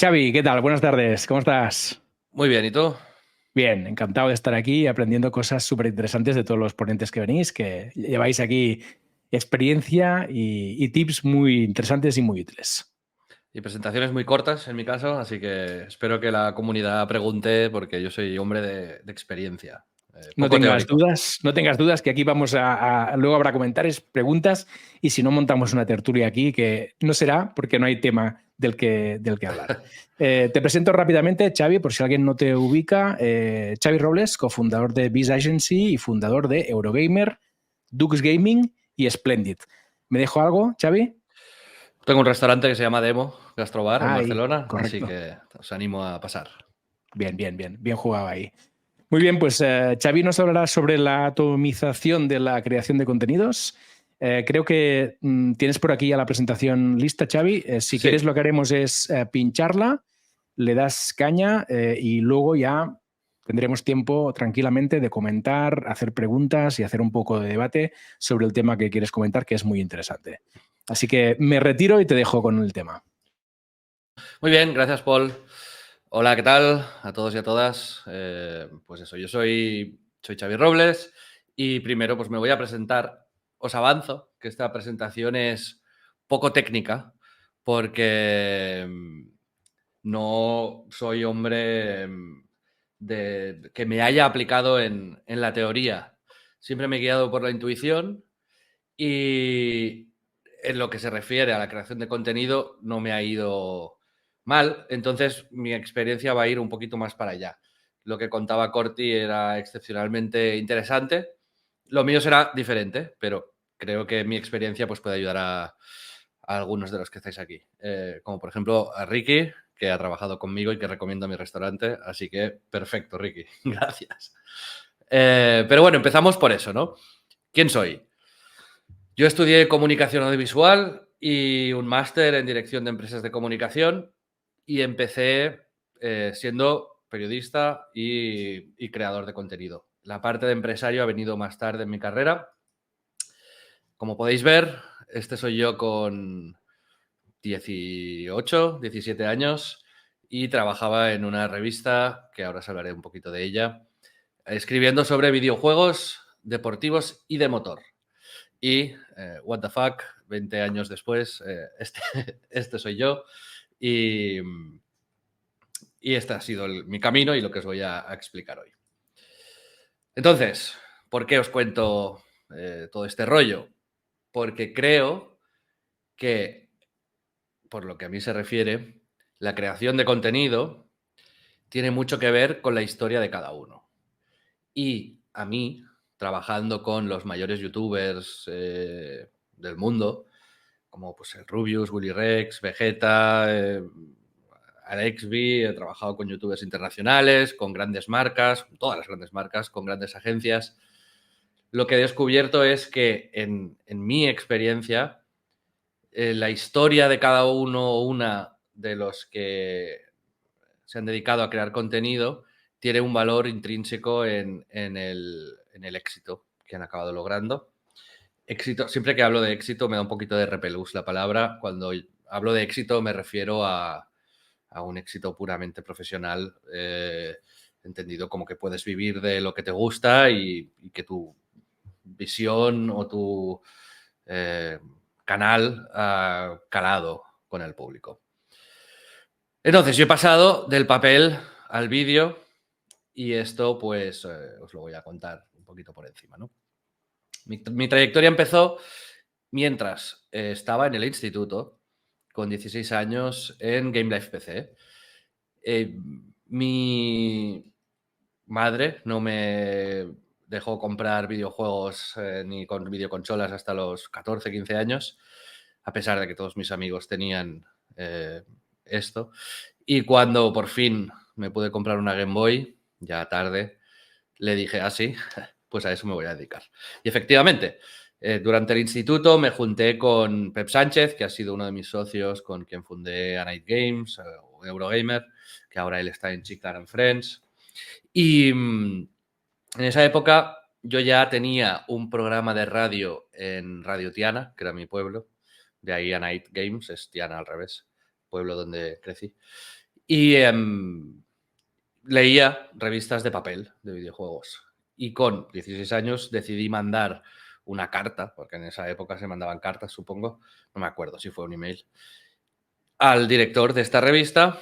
Xavi, ¿qué tal? Buenas tardes, ¿cómo estás? Muy bien, ¿y tú? Bien, encantado de estar aquí aprendiendo cosas súper interesantes de todos los ponentes que venís, que lleváis aquí experiencia y tips muy interesantes y muy útiles. Y presentaciones muy cortas en mi caso, así que espero que la comunidad pregunte porque yo soy hombre de experiencia, No poco tengas teórico. dudas, no tengas dudas que aquí vamos luego habrá comentarios, preguntas y si no montamos una tertulia aquí que no será porque no hay tema del que hablar. Te presento rápidamente, Xavi, por si alguien no te ubica. Xavi Robles, cofundador de Biz Agency y fundador de Eurogamer, Dux Gaming y Splendid. ¿Me dejo algo, Xavi? Tengo un restaurante que se llama Demo Gastrobar en Ahí, Barcelona, así correcto. que os animo a pasar. Bien, bien, bien, bien jugado ahí. Muy bien, pues Xavi nos hablará sobre la atomización de la creación de contenidos. Creo que tienes por aquí ya la presentación lista, Xavi. Si quieres, Sí, lo que haremos es pincharla, le das caña y luego ya tendremos tiempo tranquilamente de comentar, hacer preguntas y hacer un poco de debate sobre el tema que quieres comentar, que es muy interesante. Así que me retiro y te dejo con el tema. muy bien, gracias Paul. Hola, ¿qué tal a todos y a todas? Pues eso, yo soy Xavi Robles y primero pues me voy a presentar. Os avanzo que esta presentación es poco técnica porque no soy hombre que me haya aplicado en la teoría. Siempre me he guiado por la intuición y en lo que se refiere a la creación de contenido no me ha ido mal. Entonces mi experiencia va a ir un poquito más para allá. Lo que contaba Corti era excepcionalmente interesante. Lo mío será diferente, pero creo que mi experiencia pues, puede ayudar a algunos de los que estáis aquí. Como por ejemplo a Ricky, que ha trabajado conmigo y que recomiendo mi restaurante. Así que perfecto, Ricky. Gracias. Pero bueno, empezamos por eso, ¿no? ¿Quién soy? Yo estudié comunicación audiovisual y un máster en dirección de empresas de comunicación y empecé siendo periodista y creador de contenido. La parte de empresario ha venido más tarde en mi carrera. Como podéis ver, este soy yo con 18, 17 años y trabajaba en una revista, que ahora os hablaré un poquito de ella, escribiendo sobre videojuegos deportivos y de motor. Y, what the fuck, 20 años después, este soy yo y este ha sido mi camino y lo que os voy a explicar hoy. Entonces, ¿por qué os cuento todo este rollo? Porque creo que, por lo que a mí se refiere, la creación de contenido tiene mucho que ver con la historia de cada uno. Y a mí, trabajando con los mayores youtubers del mundo, como pues el Rubius, Willy Rex, Vegeta, Alexby, he trabajado con youtubers internacionales, con grandes marcas, todas las grandes marcas, con grandes agencias. Lo que he descubierto es que en mi experiencia, la historia de cada uno o una de los que se han dedicado a crear contenido tiene un valor intrínseco en el éxito que han acabado logrando. Éxito, siempre que hablo de éxito me da un poquito de repelús la palabra. Cuando hablo de éxito me refiero a un éxito puramente profesional, entendido como que puedes vivir de lo que te gusta y que tu visión o tu eh, canal ha calado con el público. Entonces, yo he pasado del papel al vídeo y esto pues os lo voy a contar un poquito por encima, ¿no? Mi trayectoria empezó mientras estaba en el instituto, con 16 años, en Game Life PC. Mi madre no me dejó comprar videojuegos ni con videoconsolas hasta los 14, 15 años, a pesar de que todos mis amigos tenían eh, esto. Y cuando por fin me pude comprar una Game Boy, ya tarde, le dije, ah, sí, pues a eso me voy a dedicar. Y efectivamente, durante el instituto me junté con Pep Sánchez, que ha sido uno de mis socios con quien fundé A Night Games o Eurogamer, que ahora él está en Chiclar and Friends. Y en esa época yo ya tenía un programa de radio en Radio Tiana, que era mi pueblo. De ahí A Night Games, es Tiana al revés, pueblo donde crecí. Y leía revistas de papel de videojuegos. Y con 16 años decidí mandar una carta, porque en esa época se mandaban cartas, supongo, no me acuerdo si fue un email, al director de esta revista,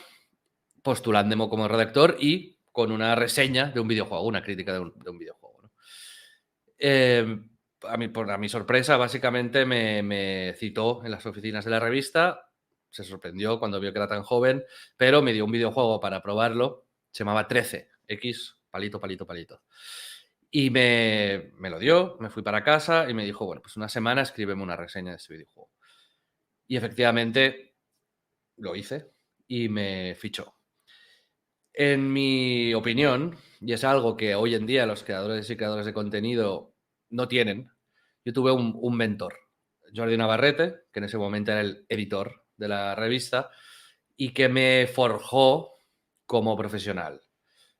postulándome como redactor y con una reseña de un videojuego, una crítica de un videojuego, ¿no? A mi sorpresa, básicamente me citó en las oficinas de la revista, se sorprendió cuando vio que era tan joven, pero me dio un videojuego para probarlo, se llamaba 13, X, palito, palito, palito. Y me lo dio, me fui para casa y me dijo, bueno, pues una semana escríbeme una reseña de ese videojuego. Y efectivamente lo hice y me fichó. En mi opinión, y es algo que hoy en día los creadores y creadoras de contenido no tienen, yo tuve un mentor, Jordi Navarrete, que en ese momento era el editor de la revista y que me forjó como profesional.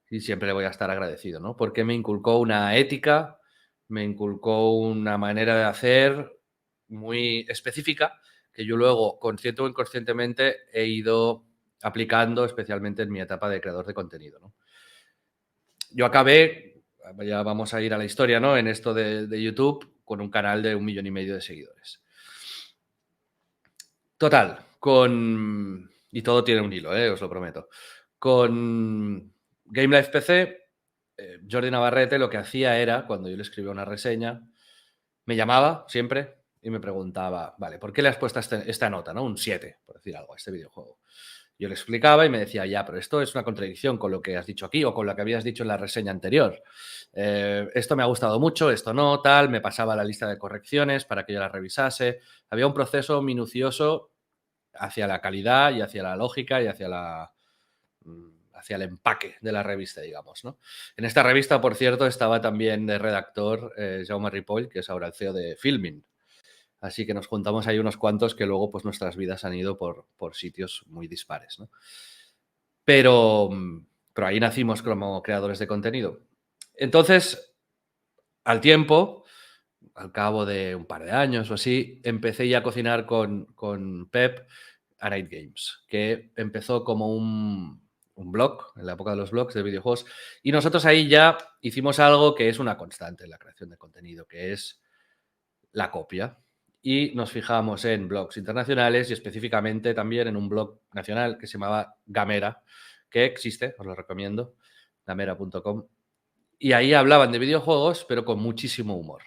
Y siempre le voy a estar agradecido, ¿no? Porque me inculcó una ética, me inculcó una manera de hacer muy específica que yo luego, consciente o inconscientemente, he ido aplicando, especialmente en mi etapa de creador de contenido, ¿no? Yo acabé, ya vamos a ir a la historia, ¿no? En esto de YouTube, con un canal de 1,5 millones de seguidores. Total, y todo tiene un hilo, os lo prometo. Con Game Life PC, Jordi Navarrete lo que hacía era, cuando yo le escribía una reseña, me llamaba siempre y me preguntaba, vale, ¿por qué le has puesto esta nota, ¿no? Un 7, por decir algo, a este videojuego? Yo le explicaba y me decía, ya, pero esto es una contradicción con lo que has dicho aquí o con lo que habías dicho en la reseña anterior. Esto me ha gustado mucho, esto no, tal. Me pasaba la lista de correcciones para que yo la revisase. Había un proceso minucioso hacia la calidad y hacia la lógica y hacia el empaque de la revista, digamos, ¿no? En esta revista, por cierto, estaba también de redactor Jaume Ripoll, que es ahora el CEO de Filmin. Así que nos juntamos ahí unos cuantos que luego pues nuestras vidas han ido por sitios muy dispares, ¿no? Pero ahí nacimos como creadores de contenido. Entonces, al tiempo, al cabo de un par de años o así, empecé ya a cocinar con Pep a Night Games, que empezó como un blog, en la época de los blogs de videojuegos, y nosotros ahí ya hicimos algo que es una constante en la creación de contenido, que es la copia. Y nos fijamos en blogs internacionales y específicamente también en un blog nacional que se llamaba Gamera, que existe, os lo recomiendo, gamera.com. Y ahí hablaban de videojuegos, pero con muchísimo humor.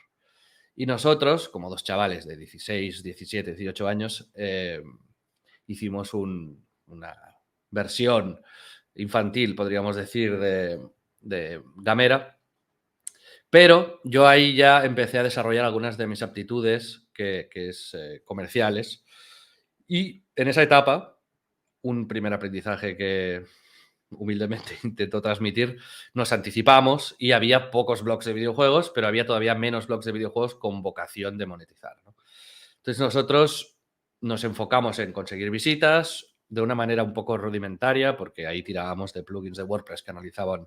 Y nosotros, como dos chavales de 16, 17, 18 años, hicimos una versión infantil, podríamos decir, de Gamera. Pero yo ahí ya empecé a desarrollar algunas de mis aptitudes, que es comerciales. Y en esa etapa, un primer aprendizaje que humildemente intento transmitir, nos anticipamos y había pocos blogs de videojuegos, pero había todavía menos blogs de videojuegos con vocación de monetizar, ¿no? Entonces nosotros nos enfocamos en conseguir visitas de una manera un poco rudimentaria, porque ahí tirábamos de plugins de WordPress que analizaban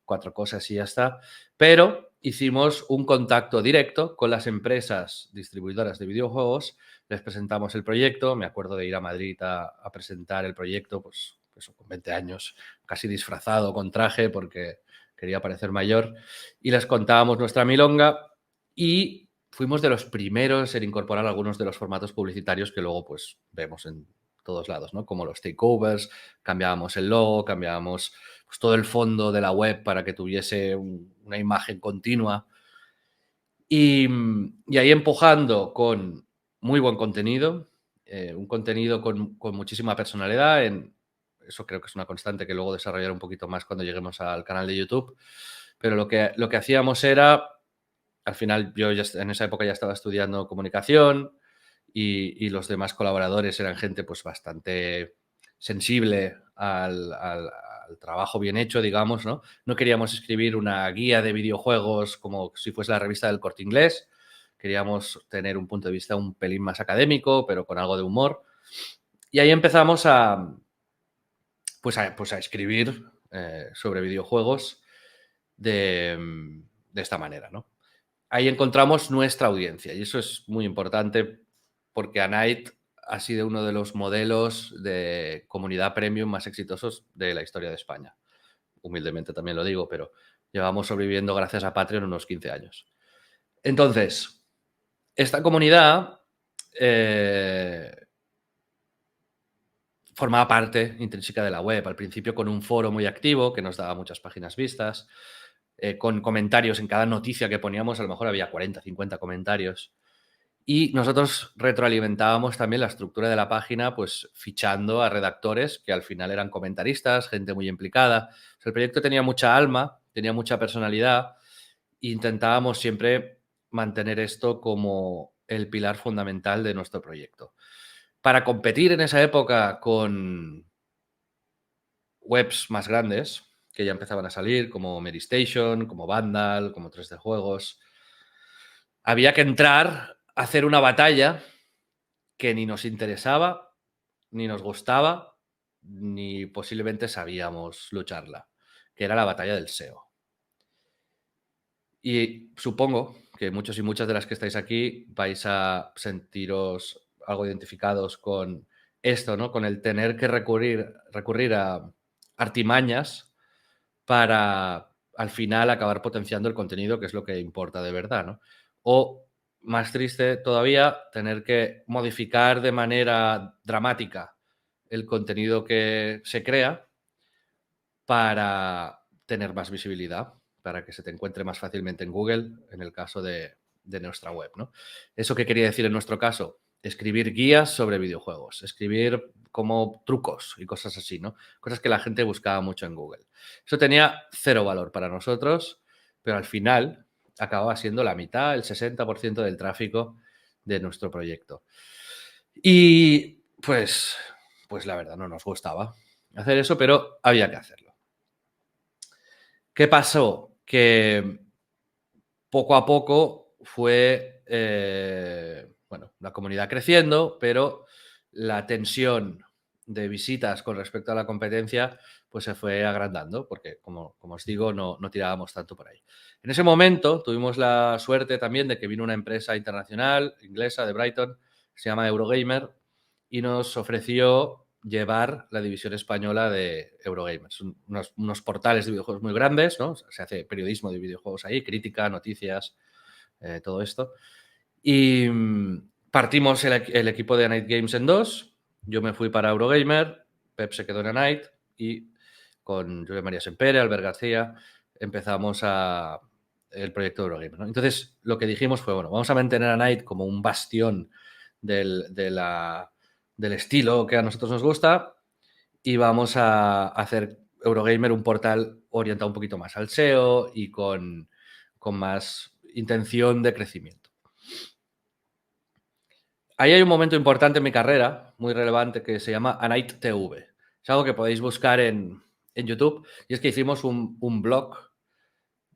4 cosas y ya está, pero hicimos un contacto directo con las empresas distribuidoras de videojuegos, les presentamos el proyecto, me acuerdo de ir a Madrid a presentar el proyecto, pues eso, con 20 años, casi disfrazado con traje porque quería parecer mayor, y les contábamos nuestra milonga y fuimos de los primeros en incorporar algunos de los formatos publicitarios que luego pues vemos en todos lados, ¿no? Como los takeovers, cambiábamos el logo, cambiábamos pues, todo el fondo de la web para que tuviese una imagen continua. Y ahí empujando con muy buen contenido, un contenido con muchísima personalidad. Eso creo que es una constante que luego desarrollaré un poquito más cuando lleguemos al canal de YouTube. Pero lo que hacíamos era, al final yo ya en esa época ya estaba estudiando comunicación y los demás colaboradores eran gente pues bastante sensible al trabajo bien hecho, digamos, ¿no? No queríamos escribir una guía de videojuegos como si fuese la revista del Corte Inglés. Queríamos tener un punto de vista un pelín más académico, pero con algo de humor. Y ahí empezamos a escribir sobre videojuegos de esta manera, ¿no? Ahí encontramos nuestra audiencia y eso es muy importante porque a Night ha sido uno de los modelos de comunidad premium más exitosos de la historia de España. Humildemente también lo digo, pero llevamos sobreviviendo gracias a Patreon unos 15 años. Entonces, esta comunidad formaba parte intrínseca de la web, al principio con un foro muy activo que nos daba muchas páginas vistas, con comentarios en cada noticia que poníamos, a lo mejor había 40, 50 comentarios. Y nosotros retroalimentábamos también la estructura de la página, pues fichando a redactores que al final eran comentaristas, gente muy implicada. O sea, el proyecto tenía mucha alma, tenía mucha personalidad e intentábamos siempre mantener esto como el pilar fundamental de nuestro proyecto. Para competir en esa época con webs más grandes, que ya empezaban a salir, como Medistation, como Vandal, como 3D Juegos, había que entrar a hacer una batalla que ni nos interesaba, ni nos gustaba, ni posiblemente sabíamos lucharla, que era la batalla del SEO. Y supongo que muchos y muchas de las que estáis aquí vais a sentiros algo identificados con esto, ¿no? Con el tener que recurrir a artimañas para al final acabar potenciando el contenido, que es lo que importa de verdad, ¿no? O, más triste todavía, tener que modificar de manera dramática el contenido que se crea para tener más visibilidad, para que se te encuentre más fácilmente en Google, en el caso de nuestra web, ¿no? ¿Eso qué quería decir en nuestro caso? Escribir guías sobre videojuegos, escribir como trucos y cosas así, ¿no? Cosas que la gente buscaba mucho en Google. Eso tenía cero valor para nosotros, pero al final acababa siendo la mitad, el 60% del tráfico de nuestro proyecto. Y pues la verdad no nos gustaba hacer eso, pero había que hacerlo. ¿Qué pasó? Que poco a poco fue la comunidad creciendo, pero la tensión de visitas con respecto a la competencia pues se fue agrandando, porque como os digo, no tirábamos tanto por ahí. En ese momento tuvimos la suerte también de que vino una empresa internacional, inglesa, de Brighton, que se llama Eurogamer, y nos ofreció llevar la división española de Eurogamer. Son unos portales de videojuegos muy grandes, ¿no? Se hace periodismo de videojuegos ahí, crítica, noticias, todo esto. Y partimos el equipo de Night Games en dos. Yo me fui para Eurogamer, Pep se quedó en Night y con Julio María Sempere, Albert García, empezamos el proyecto de Eurogamer, ¿no? Entonces, lo que dijimos fue, bueno, vamos a mantener a Night como un bastión del estilo que a nosotros nos gusta y vamos a hacer Eurogamer un portal orientado un poquito más al SEO y con más intención de crecimiento. Ahí hay un momento importante en mi carrera, muy relevante, que se llama Anite TV. Es algo que podéis buscar en YouTube, y es que hicimos un blog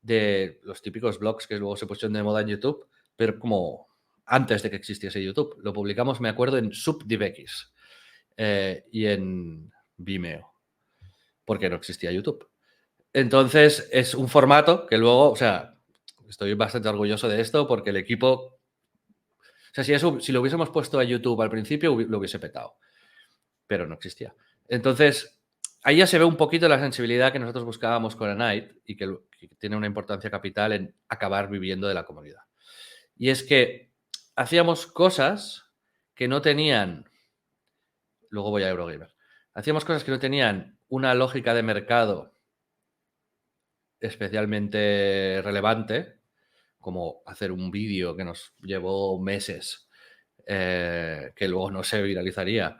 de los típicos blogs que luego se pusieron de moda en YouTube, pero como antes de que existiese YouTube. Lo publicamos, me acuerdo, en SubDivX y en Vimeo, porque no existía YouTube. Entonces, es un formato que luego, o sea, estoy bastante orgulloso de esto porque el equipo... O sea, si lo hubiésemos puesto a YouTube al principio, lo hubiese petado. Pero no existía. Entonces, ahí ya se ve un poquito la sensibilidad que nosotros buscábamos con Anite y que tiene una importancia capital en acabar viviendo de la comunidad. Y es que hacíamos cosas que no tenían... Luego voy a Eurogamer. Hacíamos cosas que no tenían una lógica de mercado especialmente relevante, como hacer un vídeo que nos llevó meses, que luego no se viralizaría,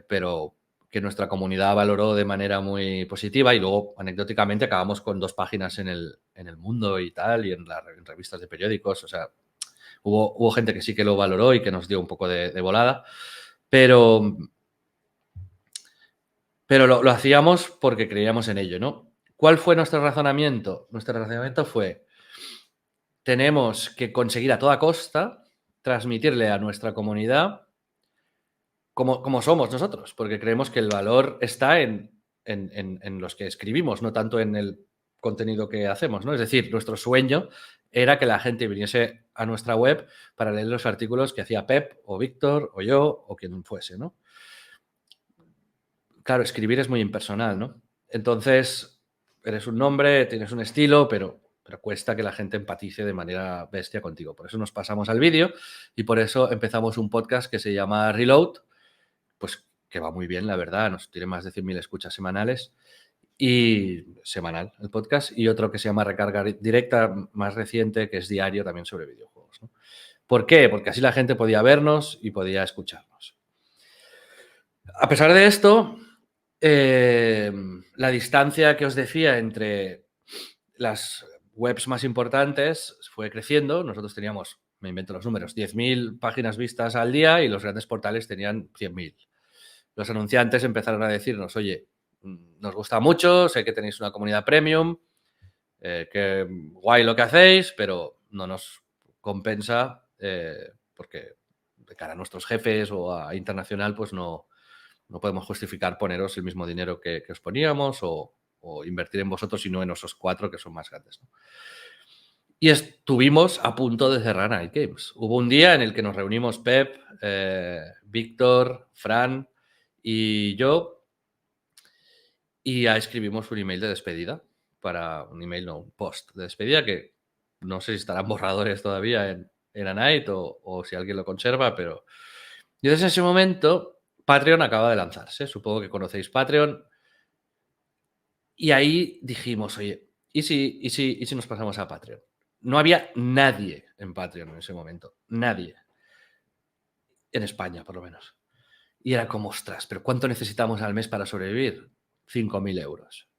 pero que nuestra comunidad valoró de manera muy positiva, y luego anecdóticamente acabamos con 2 páginas en el Mundo y tal, y en revistas de periódicos. O sea, hubo gente que sí que lo valoró y que nos dio un poco de volada, pero lo hacíamos porque creíamos en ello, ¿no? ¿Cuál fue nuestro razonamiento? Nuestro razonamiento fue: tenemos que conseguir a toda costa transmitirle a nuestra comunidad como somos nosotros, porque creemos que el valor está en los que escribimos, no tanto en el contenido que hacemos, ¿no? Es decir, nuestro sueño era que la gente viniese a nuestra web para leer los artículos que hacía Pep o Víctor o yo o quien fuese, ¿no? Claro, escribir es muy impersonal, ¿no? Entonces, eres un nombre, tienes un estilo, pero cuesta que la gente empatice de manera bestia contigo. Por eso nos pasamos al vídeo y por eso empezamos un podcast que se llama Reload, pues que va muy bien, la verdad, nos tiene más de 100.000 escuchas semanales y semanal el podcast, y otro que se llama Recarga Directa, más reciente, que es diario también sobre videojuegos, ¿no? ¿Por qué? Porque así la gente podía vernos y podía escucharnos. A pesar de esto, la distancia que os decía entre las webs más importantes fue creciendo. Nosotros teníamos, me invento los números, 10.000 páginas vistas al día y los grandes portales tenían 100.000. Los anunciantes empezaron a decirnos, oye, nos gusta mucho, sé que tenéis una comunidad premium, que guay lo que hacéis, pero no nos compensa porque de cara a nuestros jefes o a internacional, pues no podemos justificar poneros el mismo dinero que os poníamos o invertir en vosotros y no en esos 4 que son más grandes, ¿no? Y estuvimos a punto de cerrar Night Games. Hubo un día en el que nos reunimos Pep, Víctor, Fran y yo, y ya escribimos un email de despedida un post de despedida que no sé si estarán borradores todavía en Anite o si alguien lo conserva, pero... Y desde ese momento Patreon acaba de lanzarse, supongo que conocéis Patreon, y ahí dijimos, oye, ¿y si nos pasamos a Patreon? No había nadie en Patreon en ese momento, nadie, en España por lo menos. Y era como, ostras, ¿pero cuánto necesitamos al mes para sobrevivir? 5.000 euros.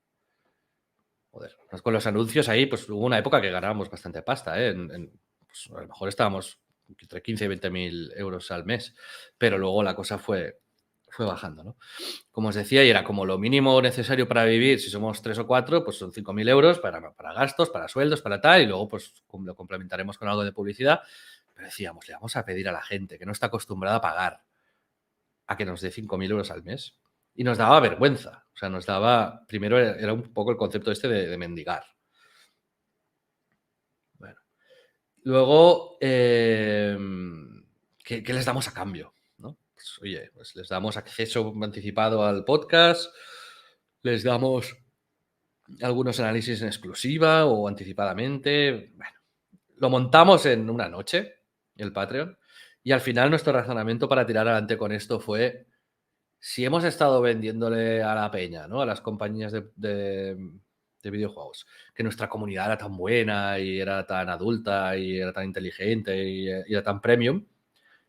Joder, con los anuncios ahí, pues hubo una época que ganábamos bastante pasta, ¿eh? Pues a lo mejor estábamos entre 15 y 20.000 euros al mes, pero luego la cosa fue bajando, ¿no? Como os decía, y era como lo mínimo necesario para vivir, si somos 3 o 4, pues son 5.000 euros para gastos, para sueldos, para tal, y luego pues lo complementaremos con algo de publicidad. Pero decíamos, le vamos a pedir a la gente que no está acostumbrada a pagar a que nos dé 5.000 euros al mes. Y nos daba vergüenza. O sea, nos daba... Primero era un poco el concepto este de mendigar. Bueno. Luego, ¿qué les damos a cambio? ¿No? Pues, oye, pues les damos acceso anticipado al podcast, les damos algunos análisis en exclusiva o anticipadamente. Bueno, lo montamos en una noche, el Patreon, y al final nuestro razonamiento para tirar adelante con esto fue, si hemos estado vendiéndole a la peña, ¿no? A las compañías de videojuegos, que nuestra comunidad era tan buena y era tan adulta y era tan inteligente y era tan premium,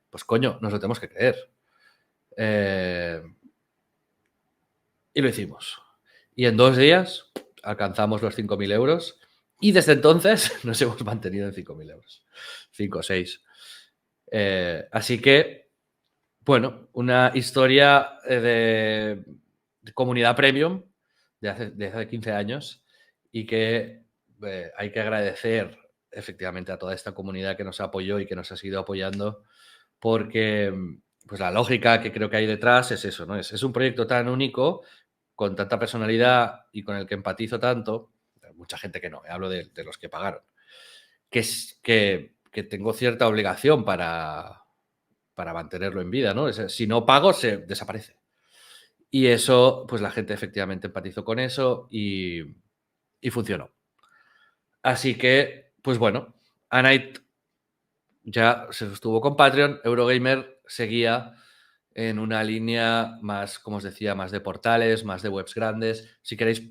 pues coño, nos lo tenemos que creer. Y lo hicimos. Y en 2 días alcanzamos los 5.000 euros y desde entonces nos hemos mantenido en 5.000 euros. 5 o 6. Así que, bueno, una historia de comunidad premium de hace 15 años y que hay que agradecer efectivamente a toda esta comunidad que nos apoyó y que nos ha seguido apoyando, porque pues la lógica que creo que hay detrás es eso, ¿no? Es un proyecto tan único, con tanta personalidad y con el que empatizo tanto, mucha gente que no, hablo de los que pagaron, que tengo cierta obligación para mantenerlo en vida, ¿no? Si no pago, se desaparece. Y eso, pues la gente efectivamente empatizó con eso y funcionó. Así que, pues bueno, Anite ya se sostuvo con Patreon, Eurogamer seguía en una línea más, como os decía, más de portales, más de webs grandes. Si queréis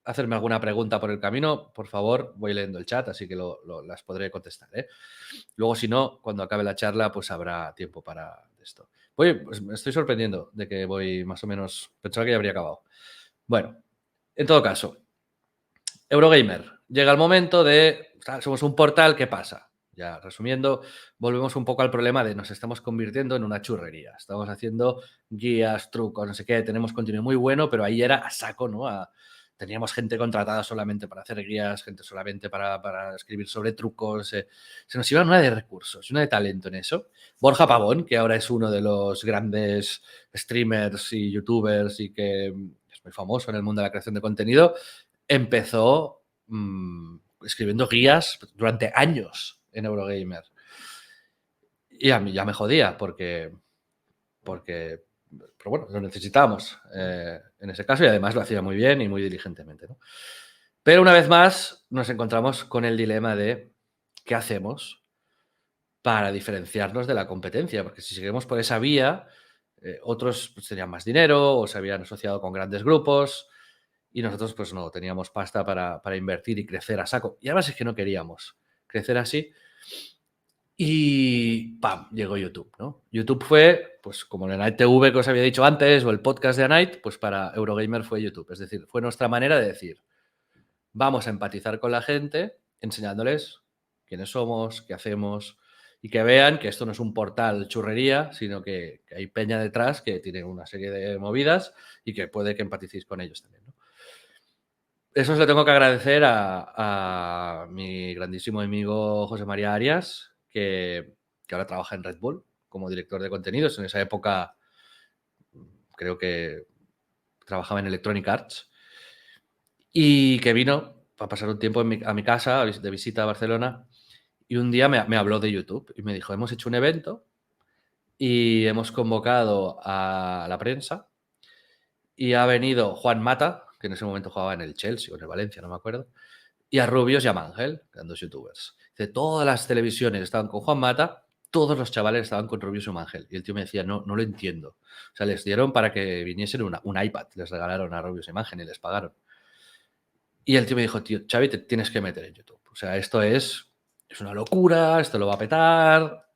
hacerme alguna pregunta por el camino, por favor, voy leyendo el chat, así que las podré contestar, ¿eh? Luego, si no, cuando acabe la charla, pues habrá tiempo para esto. Pues me estoy sorprendiendo de que voy más o menos... Pensaba que ya habría acabado. Bueno, en todo caso, Eurogamer, llega el momento de... Somos un portal, ¿qué pasa? Ya resumiendo, volvemos un poco al problema de nos estamos convirtiendo en una churrería. Estamos haciendo guías, trucos, no sé qué, tenemos contenido muy bueno, pero ahí era a saco, ¿no? Teníamos gente contratada solamente para hacer guías, gente solamente para escribir sobre trucos. Se nos iba una de recursos, una de talento en eso. Borja Pavón, que ahora es uno de los grandes streamers y youtubers y que es muy famoso en el mundo de la creación de contenido, empezó escribiendo guías durante años en Eurogamer. Y a mí ya me jodía porque pero bueno, lo necesitábamos en ese caso y además lo hacía muy bien y muy diligentemente, ¿no? Pero una vez más nos encontramos con el dilema de ¿qué hacemos para diferenciarnos de la competencia? Porque si seguimos por esa vía, otros pues, tenían más dinero o se habían asociado con grandes grupos y nosotros pues no teníamos pasta para invertir y crecer a saco. Y además es que no queríamos crecer así. Y ¡pam! Llegó YouTube, ¿no? YouTube fue, pues como el Anite TV que os había dicho antes o el podcast de Anite, pues para Eurogamer fue YouTube. Es decir, fue nuestra manera de decir, vamos a empatizar con la gente enseñándoles quiénes somos, qué hacemos y que vean que esto no es un portal churrería, sino que hay peña detrás que tiene una serie de movidas y que puede que empaticéis con ellos también, ¿no? Eso se lo tengo que agradecer a mi grandísimo amigo José María Arias, que ahora trabaja en Red Bull como director de contenidos. En esa época creo que trabajaba en Electronic Arts y que vino a pasar un tiempo a mi casa de visita a Barcelona y un día me habló de YouTube y me dijo, hemos hecho un evento y hemos convocado a la prensa y ha venido Juan Mata, que en ese momento jugaba en el Chelsea o en el Valencia, no me acuerdo, y a Rubios y a Mangel, que eran dos youtubers. Dice, todas las televisiones estaban con Juan Mata, todos los chavales estaban con Rubius y Mangel. Y el tío me decía, no lo entiendo. O sea, les dieron para que viniesen un iPad, les regalaron a Rubius y Mangel y les pagaron. Y el tío me dijo, tío, Xavi, te tienes que meter en YouTube. O sea, esto es una locura, esto lo va a petar.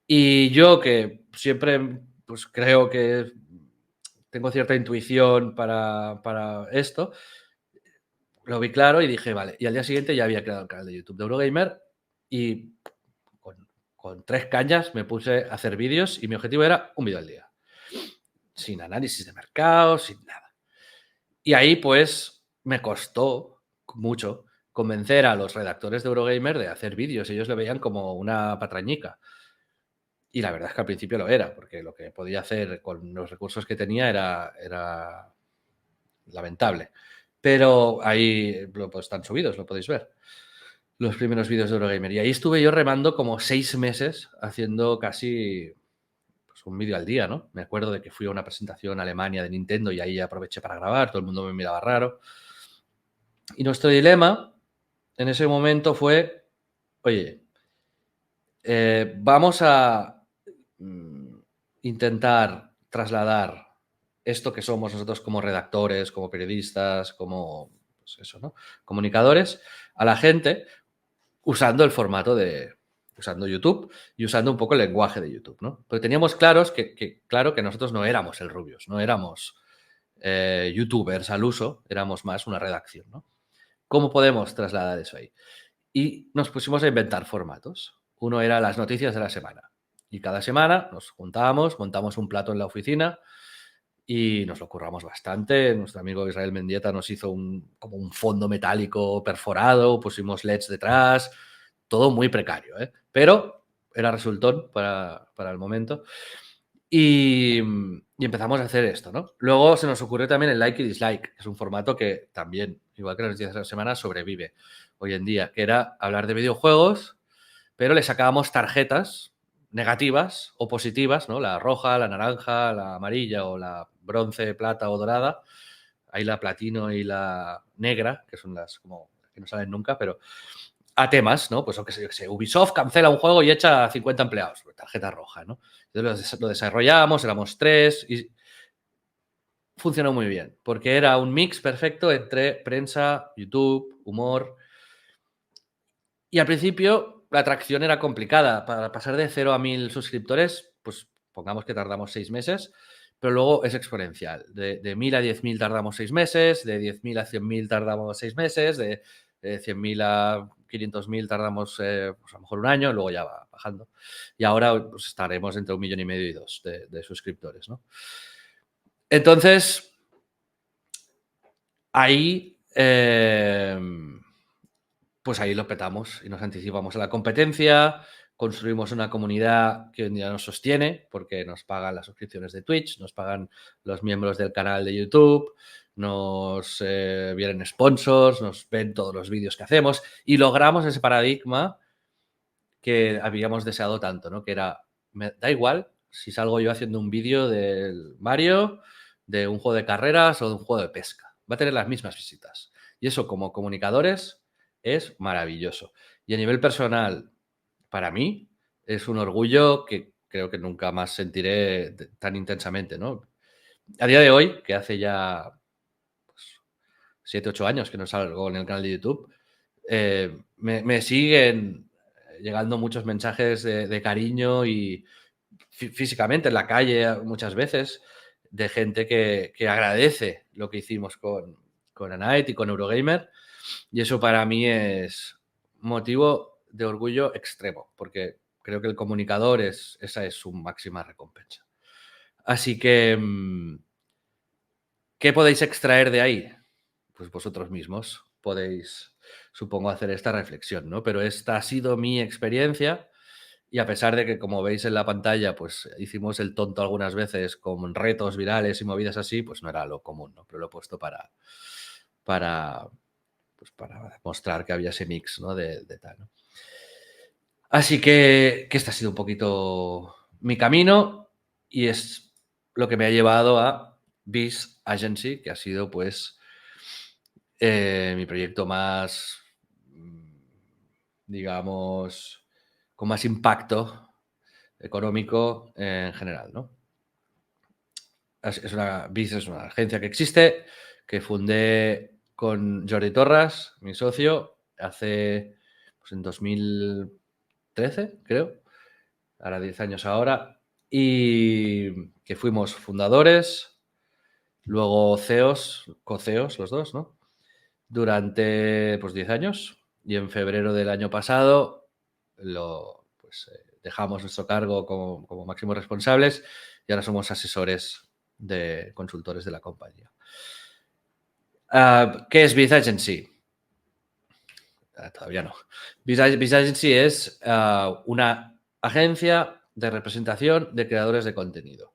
Y yo que siempre pues creo que tengo cierta intuición para esto, lo vi claro y dije, vale. Y al día siguiente ya había creado el canal de YouTube de Eurogamer y con 3 cañas me puse a hacer vídeos y mi objetivo era un vídeo al día. Sin análisis de mercado, sin nada. Y ahí pues me costó mucho convencer a los redactores de Eurogamer de hacer vídeos. Ellos lo veían como una patrañica. Y la verdad es que al principio lo era, porque lo que podía hacer con los recursos que tenía era lamentable. Pero ahí pues, están subidos, lo podéis ver. Los primeros vídeos de Eurogamer. Y ahí estuve yo remando como 6 meses haciendo casi pues, un vídeo al día, ¿no? Me acuerdo de que fui a una presentación a Alemania de Nintendo y ahí aproveché para grabar, todo el mundo me miraba raro. Y nuestro dilema en ese momento fue, oye, vamos a intentar trasladar esto que somos nosotros como redactores, como periodistas, como pues eso, ¿no? Comunicadores, a la gente usando el formato usando YouTube y usando un poco el lenguaje de YouTube, ¿no? Porque teníamos claro que nosotros no éramos el Rubius, no éramos youtubers al uso, éramos más una redacción, ¿no? ¿Cómo podemos trasladar eso ahí? Y nos pusimos a inventar formatos. Uno era las noticias de la semana. Y cada semana nos juntábamos, montamos un plato en la oficina y nos lo curramos bastante. Nuestro amigo Israel Mendieta nos hizo como un fondo metálico perforado, pusimos LEDs detrás, todo muy precario, ¿eh? Pero era resultón para el momento. Y empezamos a hacer esto, ¿no? Luego se nos ocurrió también el like y dislike, que es un formato que también, igual que las noticias de la semana, sobrevive hoy en día, que era hablar de videojuegos, pero le sacábamos tarjetas negativas o positivas, ¿no? La roja, la naranja, la amarilla o la bronce, plata o dorada. Hay la platino y la negra, que son las como que no salen nunca, pero a temas, ¿no? Pues aunque yo que sé, Ubisoft cancela un juego y echa a 50 empleados, tarjeta roja, ¿no? Entonces lo desarrollamos, éramos 3 y funcionó muy bien, porque era un mix perfecto entre prensa, YouTube, humor. Y al principio la atracción era complicada. Para pasar de 0 a 1000 suscriptores, pues pongamos que tardamos 6 meses, pero luego es exponencial. De 1000 a 10.000 tardamos 6 meses, de 10.000 a 100.000 tardamos 6 meses, de 100.000 a 500.000 tardamos pues a lo mejor un año, luego ya va bajando. Y ahora pues, estaremos entre 1,5 millones y 2 de suscriptores, ¿no? Entonces, ahí pues ahí lo petamos y nos anticipamos a la competencia, construimos una comunidad que hoy en día nos sostiene porque nos pagan las suscripciones de Twitch, nos pagan los miembros del canal de YouTube, nos vienen sponsors, nos ven todos los vídeos que hacemos y logramos ese paradigma que habíamos deseado tanto, ¿no? Que era, me da igual si salgo yo haciendo un vídeo del Mario, de un juego de carreras o de un juego de pesca. Va a tener las mismas visitas. Y eso como comunicadores es maravilloso. Y a nivel personal, para mí, es un orgullo que creo que nunca más sentiré tan intensamente, ¿no? A día de hoy, que hace ya 7, 8 años que no salgo en el canal de YouTube, me siguen llegando muchos mensajes de cariño y físicamente en la calle muchas veces de gente que agradece lo que hicimos con Anite y con Eurogamer, y eso para mí es motivo de orgullo extremo, porque creo que el comunicador esa es su máxima recompensa. Así que, ¿qué podéis extraer de ahí? Pues vosotros mismos podéis, supongo, hacer esta reflexión, ¿no? Pero esta ha sido mi experiencia y a pesar de que, como veis en la pantalla, pues hicimos el tonto algunas veces con retos virales y movidas así, pues no era lo común, ¿no? Pero lo he puesto para mostrar que había ese mix, ¿no? De tal, ¿no? Así que este ha sido un poquito mi camino y es lo que me ha llevado a Biz Agency, que ha sido, pues, mi proyecto más, digamos, con más impacto económico en general, ¿no? Biz es una agencia que existe, que fundé con Jordi Torras, mi socio, hace, pues, en 2013, creo, ahora 10 años ahora, y que fuimos fundadores, luego CEOs, co-CEOs los dos, ¿no? Durante, pues, 10 años, y en febrero del año pasado dejamos nuestro cargo como máximos responsables y ahora somos asesores de consultores de la compañía. ¿Qué es Biz Agency? Todavía no. Biz Agency es una agencia de representación de creadores de contenido.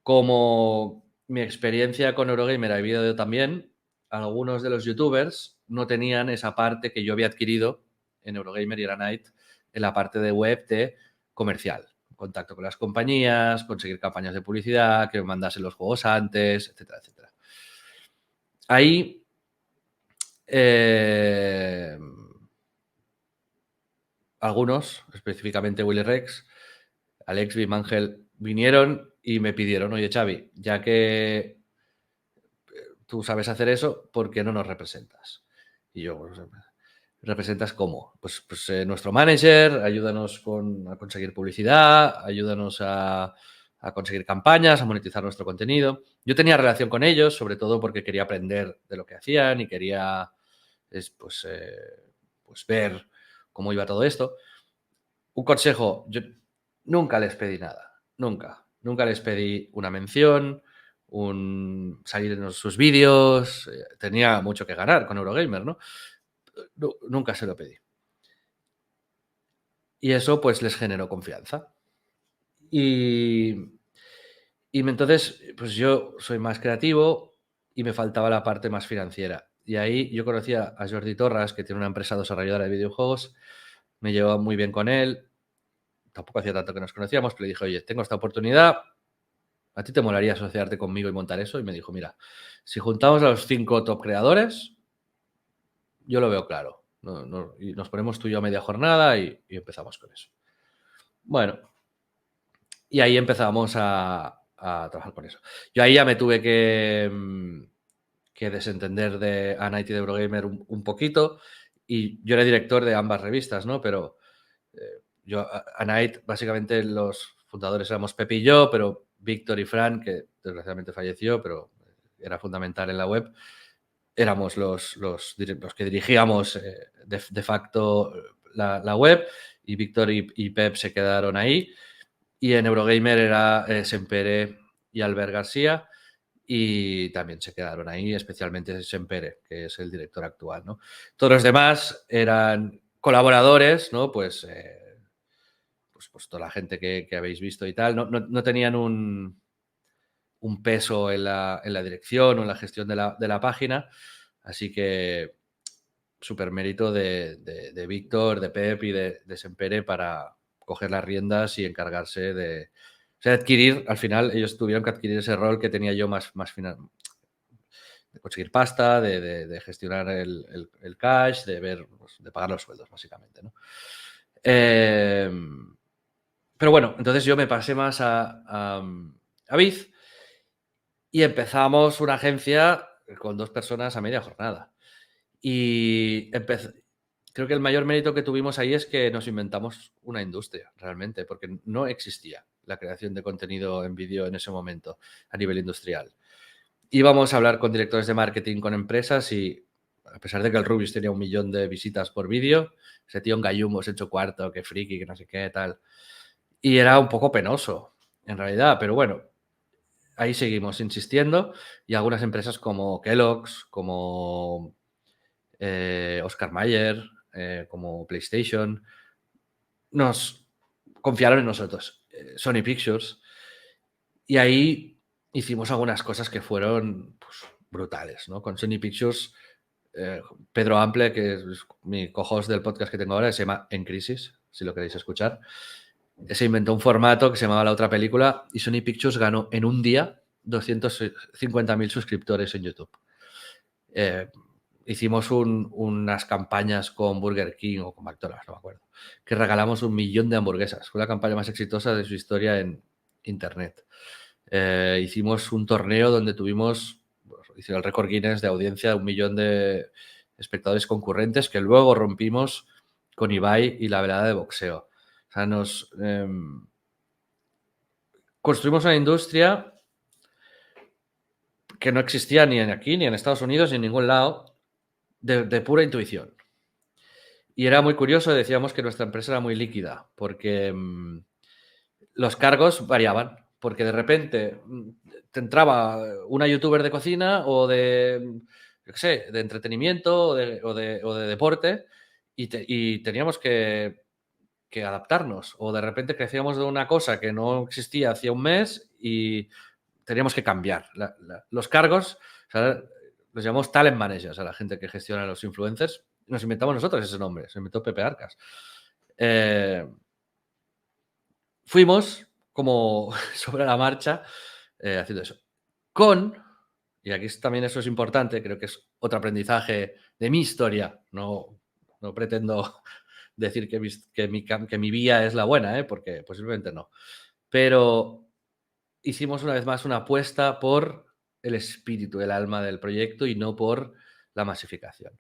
Como mi experiencia con Eurogamer ha habido también, algunos de los youtubers no tenían esa parte que yo había adquirido en Eurogamer y Granite, en la parte de web de comercial. Contacto con las compañías, conseguir campañas de publicidad, que me mandasen los juegos antes, etcétera, etcétera. Ahí algunos, específicamente Willy Rex, Alex, Bim Ángel, vinieron y me pidieron, oye Xavi, ya que tú sabes hacer eso, ¿por qué no nos representas? Y yo, pues, ¿representas cómo? Pues nuestro manager, ayúdanos a conseguir publicidad, ayúdanos a conseguir campañas, a monetizar nuestro contenido. Yo tenía relación con ellos, sobre todo porque quería aprender de lo que hacían y quería ver cómo iba todo esto. Un consejo, yo nunca les pedí nada, nunca les pedí una mención, salir en sus vídeos, tenía mucho que ganar con Eurogamer, ¿no? Nunca se lo pedí. Y eso pues les generó confianza. Y entonces, pues yo soy más creativo y me faltaba la parte más financiera. Y ahí yo conocía a Jordi Torras, que tiene una empresa desarrolladora de videojuegos, me llevaba muy bien con él, tampoco hacía tanto que nos conocíamos, pero le dije, oye, tengo esta oportunidad, ¿a ti te molaría asociarte conmigo y montar eso? Y me dijo, mira, si juntamos a los 5 top creadores, yo lo veo claro. Y nos ponemos tú y yo a media jornada y empezamos con eso. Bueno, y ahí empezamos a trabajar con eso. Yo ahí ya me tuve que desentender de Anite y de Eurogamer un poquito, y yo era director de ambas revistas, ¿no? Pero yo, Anite, básicamente los fundadores éramos Pepe y yo, pero Víctor y Fran, que desgraciadamente falleció, pero era fundamental en la web, éramos los que dirigíamos de facto la web, y Víctor y Pep se quedaron ahí. Y en Eurogamer era Sempere y Albert García, y también se quedaron ahí, especialmente Sempere, que es el director actual, ¿no? Todos los demás eran colaboradores, ¿no? Pues toda la gente que habéis visto y tal, no tenían un peso en la dirección o en la gestión de la página, así que súper mérito de Víctor, de Pep y de Sempere para coger las riendas y encargarse de... O sea, adquirir, al final ellos tuvieron que adquirir ese rol que tenía yo más final, de conseguir pasta, de gestionar el cash, de ver, pues, de pagar los sueldos, básicamente, ¿no? Pero bueno, entonces yo me pasé más a Biz y empezamos una agencia con 2 personas a media jornada. Y creo que el mayor mérito que tuvimos ahí es que nos inventamos una industria, realmente, porque no existía la creación de contenido en vídeo en ese momento a nivel industrial. Íbamos a hablar con directores de marketing, con empresas y a pesar de que el Rubius tenía 1 millón de visitas por vídeo, ese tío en gallumbo, se hecho cuarto, que friki, que no sé qué, tal. Y era un poco penoso, en realidad, pero bueno, ahí seguimos insistiendo y algunas empresas como Kellogg's, como Oscar Mayer, como PlayStation, nos confiaron en nosotros. Sony Pictures. Y ahí hicimos algunas cosas que fueron pues, brutales, ¿no? Con Sony Pictures, Pedro Ample, que es mi co-host del podcast que tengo ahora, se llama En Crisis, si lo queréis escuchar. Se inventó un formato que se llamaba La Otra Película y Sony Pictures ganó en un día 250.000 suscriptores en YouTube. Hicimos unas campañas con Burger King o con McDonald's, no me acuerdo, que regalamos 1 millón de hamburguesas. Fue la campaña más exitosa de su historia en Internet. Hicimos un torneo donde tuvimos el récord Guinness de audiencia de 1 millón de espectadores concurrentes que luego rompimos con Ibai y la velada de boxeo. O sea, nos construimos una industria que no existía ni aquí, ni en Estados Unidos, ni en ningún lado, de pura intuición. Y era muy curioso, decíamos que nuestra empresa era muy líquida, porque los cargos variaban, porque de repente te entraba una youtuber de cocina o de, yo qué sé, de entretenimiento o de deporte y teníamos que adaptarnos. O de repente crecíamos de una cosa que no existía hacía un mes y teníamos que cambiar. Los cargos, o sea, los llamamos talent managers a la gente que gestiona los influencers. Nos inventamos nosotros ese nombre, se inventó Pepe Arcas. Fuimos como sobre la marcha haciendo eso. Y aquí también eso es importante, creo que es otro aprendizaje de mi historia, no pretendo decir que mi vía es la buena, porque posiblemente no. Pero hicimos una vez más una apuesta por el espíritu, el alma del proyecto y no por la masificación.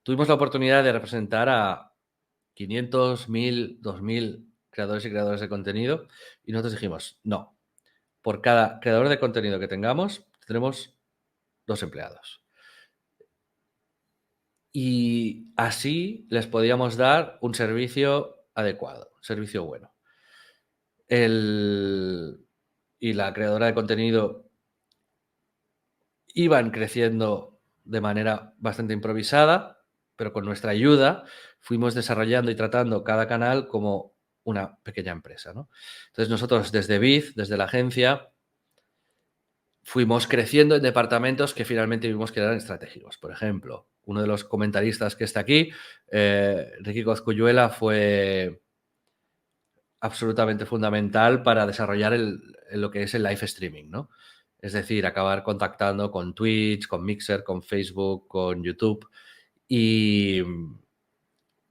Tuvimos la oportunidad de representar a 500, 1000, 2000 creadores y creadoras de contenido y nosotros dijimos, no, por cada creador de contenido que tengamos, tenemos 2 empleados. Y así les podíamos dar un servicio adecuado, un servicio bueno. Y la creadora de contenido iban creciendo de manera bastante improvisada, pero con nuestra ayuda fuimos desarrollando y tratando cada canal como una pequeña empresa, ¿no? Entonces nosotros desde Biz, desde la agencia, fuimos creciendo en departamentos que finalmente vimos que eran estratégicos. Por ejemplo, uno de los comentaristas que está aquí, Ricky Cozcuyuela, fue absolutamente fundamental para desarrollar lo que es el live streaming, ¿no? Es decir, acabar contactando con Twitch, con Mixer, con Facebook, con YouTube y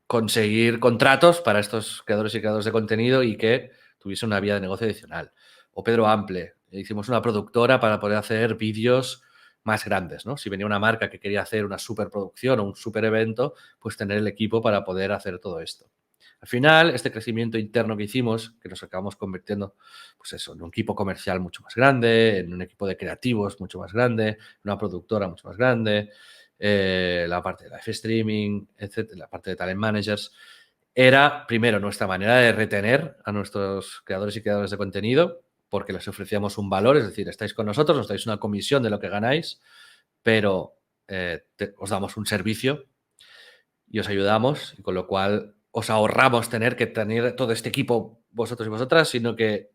conseguir contratos para estos creadores y creadores de contenido y que tuviese una vía de negocio adicional. O Pedro Ample, hicimos una productora para poder hacer vídeos más grandes, ¿no? Si venía una marca que quería hacer una superproducción o un super evento, pues tener el equipo para poder hacer todo esto. Al final, este crecimiento interno que hicimos, que nos acabamos convirtiendo, pues eso, en un equipo comercial mucho más grande, en un equipo de creativos mucho más grande, una productora mucho más grande, la parte de live streaming, etcétera, la parte de talent managers, era primero nuestra manera de retener a nuestros creadores y creadoras de contenido, porque les ofrecíamos un valor, es decir, estáis con nosotros, nos dais una comisión de lo que ganáis, pero os damos un servicio y os ayudamos, y con lo cual os ahorramos tener que tener todo este equipo vosotros y vosotras, sino que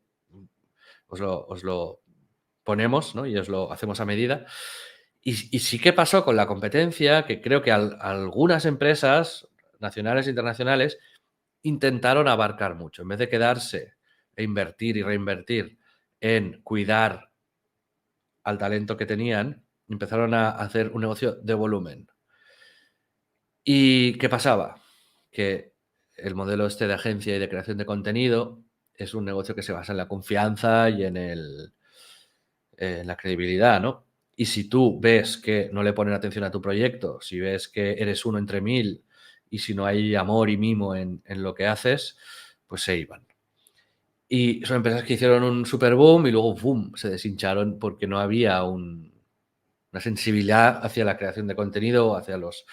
os lo ponemos, ¿no? Y os lo hacemos a medida. Y sí que pasó con la competencia, que creo que algunas empresas nacionales e internacionales intentaron abarcar mucho. En vez de quedarse e invertir y reinvertir en cuidar al talento que tenían, empezaron a hacer un negocio de volumen. ¿Y qué pasaba? Que el modelo este de agencia y de creación de contenido es un negocio que se basa en la confianza y en la credibilidad, ¿no? Y si tú ves que no le ponen atención a tu proyecto, si ves que eres uno entre mil y si no hay amor y mimo en lo que haces, pues se iban. Y son empresas que hicieron un super boom y luego boom, se deshincharon porque no había una sensibilidad hacia la creación de contenido o hacia los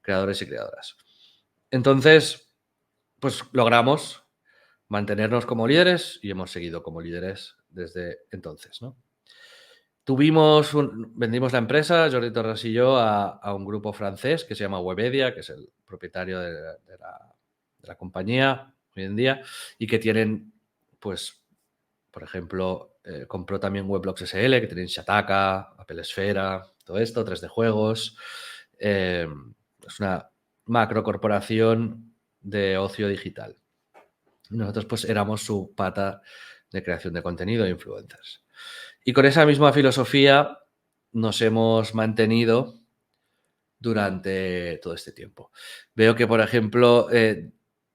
creadores y creadoras. Entonces, pues logramos mantenernos como líderes y hemos seguido como líderes desde entonces, ¿no? Vendimos la empresa, Jordi Torres y yo, a un grupo francés que se llama Webedia, que es el propietario de la compañía hoy en día, y que tienen, pues, por ejemplo, compró también Weblogs SL, que tienen Shataka, Apple Esfera, todo esto, 3D Juegos. Es una macrocorporación de ocio digital. Nosotros pues éramos su pata de creación de contenido e influencers. Y con esa misma filosofía nos hemos mantenido durante todo este tiempo. Veo que, por ejemplo,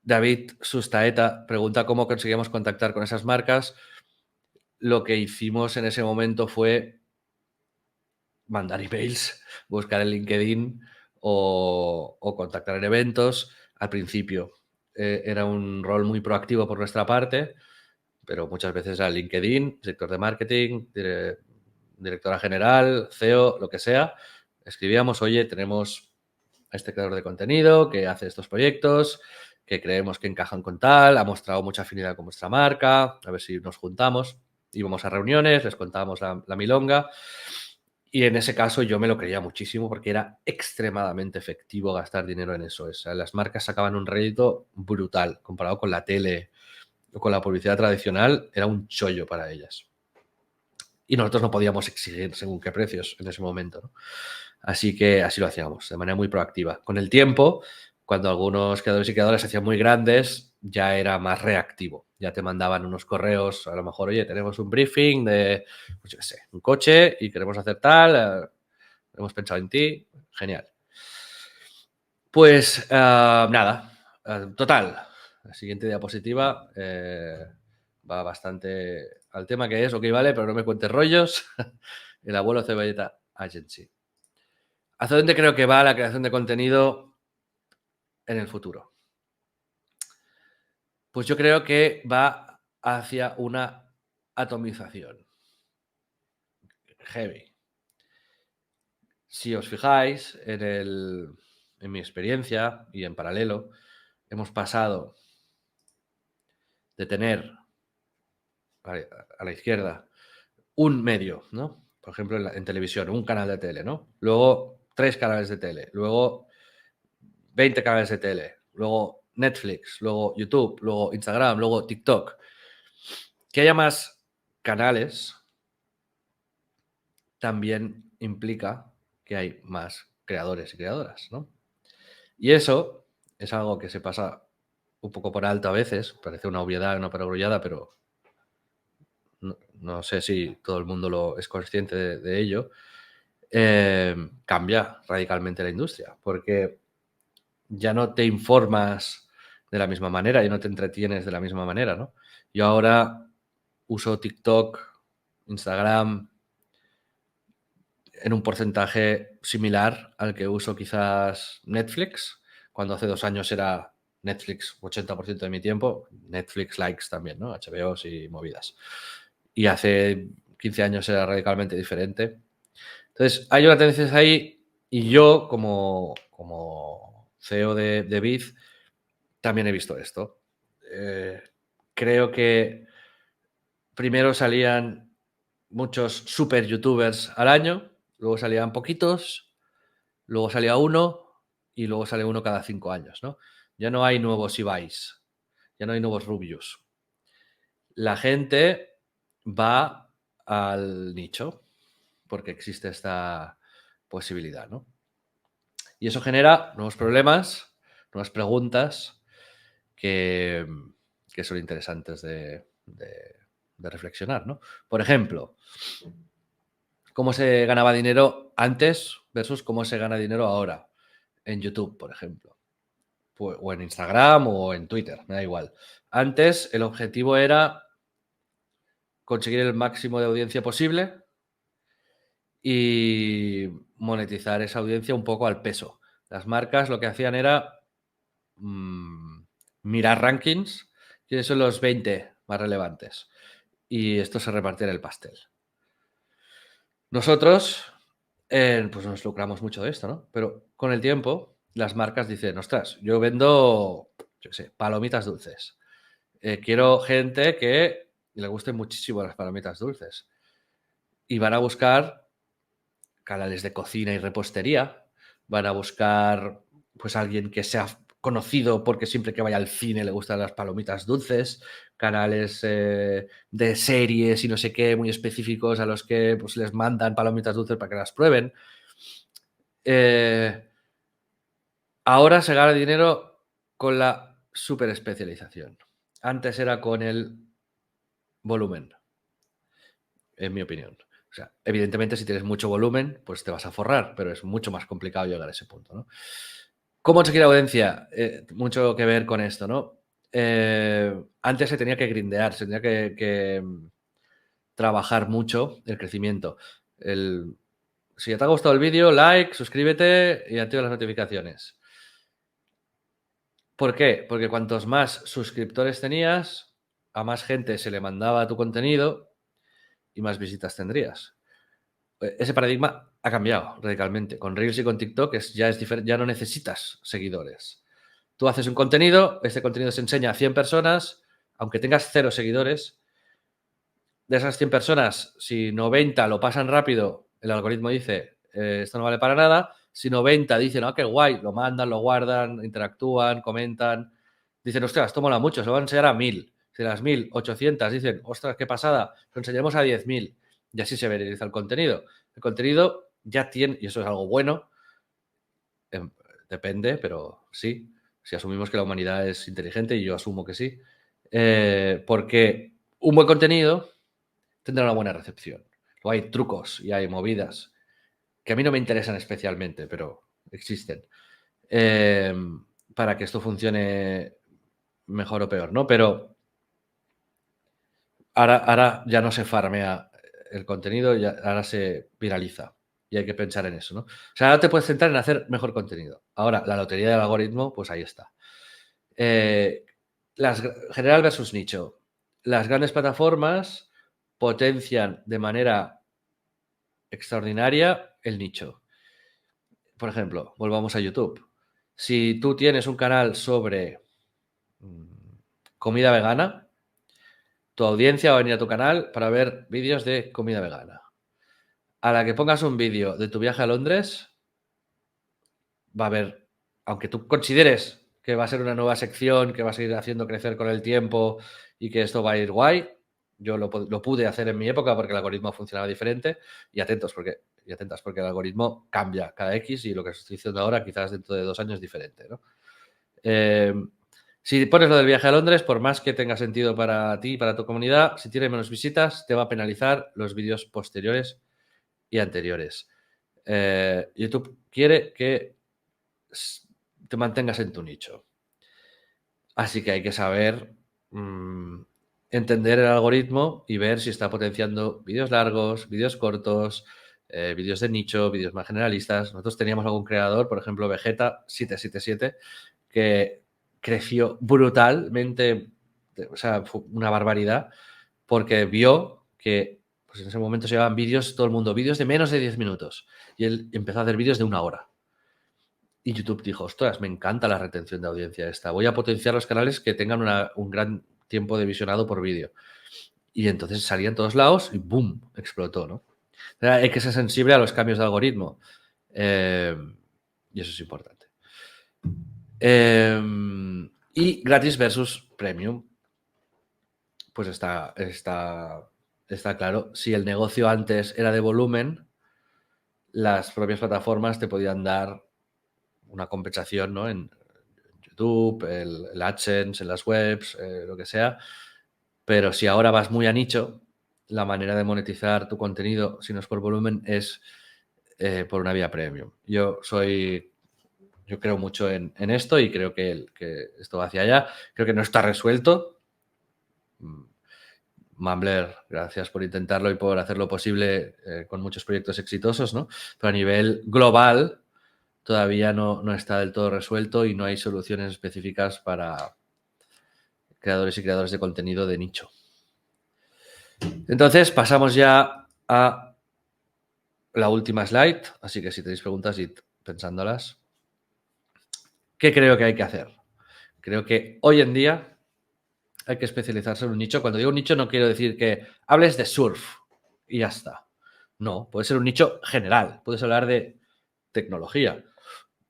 David Sustaeta pregunta cómo conseguimos contactar con esas marcas. Lo que hicimos en ese momento fue mandar emails, buscar en LinkedIn o contactar en eventos. Al principio era un rol muy proactivo por nuestra parte, pero muchas veces era LinkedIn, sector de marketing, directora general, CEO, lo que sea. Escribíamos, oye, tenemos a este creador de contenido que hace estos proyectos, que creemos que encajan con tal, ha mostrado mucha afinidad con vuestra marca, a ver si nos juntamos. Íbamos a reuniones, les contábamos la milonga. Y en ese caso yo me lo creía muchísimo porque era extremadamente efectivo gastar dinero en eso. O sea, las marcas sacaban un rédito brutal comparado con la tele o con la publicidad tradicional, era un chollo para ellas. Y nosotros no podíamos exigir según qué precios en ese momento, ¿no? Así que así lo hacíamos, de manera muy proactiva. Con el tiempo, cuando algunos creadores y creadoras se hacían muy grandes, ya era más reactivo. Ya te mandaban unos correos, a lo mejor, oye, tenemos un briefing de, pues yo qué sé, un coche y queremos hacer tal, hemos pensado en ti, genial. Pues nada, total, la siguiente diapositiva va bastante al tema que es, ok, vale, pero no me cuentes rollos. El abuelo Cebolleta Agency. ¿Hacia dónde creo que va la creación de contenido en el futuro? Pues yo creo que va hacia una atomización. Heavy. Si os fijáis, en mi experiencia y en paralelo, hemos pasado de tener a la izquierda un medio, ¿no? Por ejemplo, en televisión, un canal de tele, ¿no? Luego 3 canales de tele, luego 20 canales de tele, luego Netflix, luego YouTube, luego Instagram, luego TikTok. Que haya más canales también implica que hay más creadores y creadoras, ¿no? Y eso es algo que se pasa un poco por alto a veces, parece una obviedad, una perogrullada, pero no sé si todo el mundo es consciente de ello. Cambia radicalmente la industria, porque ya no te informas de la misma manera y no te entretienes de la misma manera, ¿no? Yo ahora uso TikTok, Instagram en un porcentaje similar al que uso quizás Netflix, cuando hace 2 años era Netflix 80% de mi tiempo, Netflix likes también, ¿no? HBOs y movidas. Y hace 15 años era radicalmente diferente. Entonces, hay una tendencia ahí y yo, como CEO de Biz, también he visto esto. Creo que primero salían muchos super youtubers al año, luego salían poquitos, luego salía uno y luego sale uno cada 5 años, ¿no? Ya no hay nuevos Ibais, ya no hay nuevos Rubius. La gente va al nicho porque existe esta posibilidad, ¿no? Y eso genera nuevos problemas, nuevas preguntas que son interesantes de reflexionar, ¿no? Por ejemplo, ¿cómo se ganaba dinero antes versus cómo se gana dinero ahora? En YouTube, por ejemplo. O en Instagram o en Twitter, me da igual. Antes el objetivo era conseguir el máximo de audiencia posible y monetizar esa audiencia un poco al peso. Las marcas lo que hacían era mirar rankings, quiénes son los 20 más relevantes. Y esto se repartía en el pastel. Nosotros, pues nos lucramos mucho de esto, ¿no? Pero con el tiempo, las marcas dicen, ostras, yo vendo, yo qué sé, palomitas dulces. Quiero gente que le gusten muchísimo las palomitas dulces. Y van a buscar canales de cocina y repostería. Van a buscar, pues, alguien que sea conocido porque siempre que vaya al cine le gustan las palomitas dulces. Canales de series y no sé qué muy específicos a los que pues les mandan palomitas dulces para que las prueben. Ahora se gana dinero con la superespecialización. Antes era con el volumen, en mi opinión. O sea, evidentemente si tienes mucho volumen, pues te vas a forrar, pero es mucho más complicado llegar a ese punto, ¿no? ¿Cómo conseguir audiencia? Mucho que ver con esto, ¿no? Antes se tenía que grindear, se tenía que trabajar mucho el crecimiento. Si te ha gustado el vídeo, like, suscríbete y activa las notificaciones. ¿Por qué? Porque cuantos más suscriptores tenías, a más gente se le mandaba tu contenido y más visitas tendrías. Ese paradigma ha cambiado radicalmente. Con Reels y con TikTok ya es diferente, ya no necesitas seguidores. Tú haces un contenido, este contenido se enseña a 100 personas, aunque tengas 0 seguidores. De esas 100 personas, si 90 lo pasan rápido, el algoritmo dice, esto no vale para nada. Si 90 dicen, qué guay, lo mandan, lo guardan, interactúan, comentan. Dicen, ostras, esto mola mucho, se lo van a enseñar a 1000. Si las 1800 dicen, ostras, qué pasada, lo enseñaremos a 10.000. Y así se viraliza el contenido. El contenido ya tiene, y eso es algo bueno, depende, pero sí, si asumimos que la humanidad es inteligente, y yo asumo que sí, porque un buen contenido tendrá una buena recepción. Luego hay trucos y hay movidas que a mí no me interesan especialmente, pero existen, para que esto funcione mejor o peor, ¿no? Pero ahora ya no se farmea el contenido, ahora se viraliza. Y hay que pensar en eso, ¿no? O sea, ahora te puedes centrar en hacer mejor contenido. Ahora, la lotería del algoritmo, pues ahí está. General versus nicho. Las grandes plataformas potencian de manera extraordinaria el nicho. Por ejemplo, volvamos a YouTube. Si tú tienes un canal sobre comida vegana, tu audiencia va a venir a tu canal para ver vídeos de comida vegana. A la que pongas un vídeo de tu viaje a Londres, va a haber, aunque tú consideres que va a ser una nueva sección, que vas a ir haciendo crecer con el tiempo y que esto va a ir guay, yo lo pude hacer en mi época porque el algoritmo funcionaba diferente, y atentas porque el algoritmo cambia cada X y lo que estoy diciendo ahora quizás dentro de 2 años es diferente, ¿no? Si pones lo del viaje a Londres, por más que tenga sentido para ti, para tu comunidad, si tiene menos visitas, te va a penalizar los vídeos posteriores y anteriores. YouTube quiere que te mantengas en tu nicho. Así que hay que saber entender el algoritmo y ver si está potenciando vídeos largos, vídeos cortos, vídeos de nicho, vídeos más generalistas. Nosotros teníamos algún creador, por ejemplo, Vegeta777, que creció brutalmente, o sea, fue una barbaridad, porque vio que pues en ese momento se llevaban vídeos, todo el mundo, vídeos de menos de 10 minutos. Y él empezó a hacer vídeos de 1 hora. Y YouTube dijo, ostras, me encanta la retención de audiencia esta. Voy a potenciar los canales que tengan un gran tiempo de visionado por vídeo. Y entonces salía en todos lados y ¡boom! Explotó, ¿no? O sea, hay que ser sensible a los cambios de algoritmo. Y eso es importante. Y gratis versus premium. Pues está claro. Si el negocio antes era de volumen, las propias plataformas te podían dar una compensación, ¿no? En YouTube, el AdSense, en las webs, lo que sea. Pero si ahora vas muy a nicho, la manera de monetizar tu contenido, si no es por volumen, es por una vía premium. Yo creo mucho en esto y creo que esto va hacia allá. Creo que no está resuelto. Mumbler, gracias por intentarlo y por hacerlo posible con muchos proyectos exitosos, ¿no? Pero a nivel global todavía no está del todo resuelto y no hay soluciones específicas para creadores y creadores de contenido de nicho. Entonces pasamos ya a la última slide, así que si tenéis preguntas, id pensándolas. ¿Qué creo que hay que hacer? Creo que hoy en día hay que especializarse en un nicho. Cuando digo un nicho no quiero decir que hables de surf y ya está. No, puede ser un nicho general. Puedes hablar de tecnología.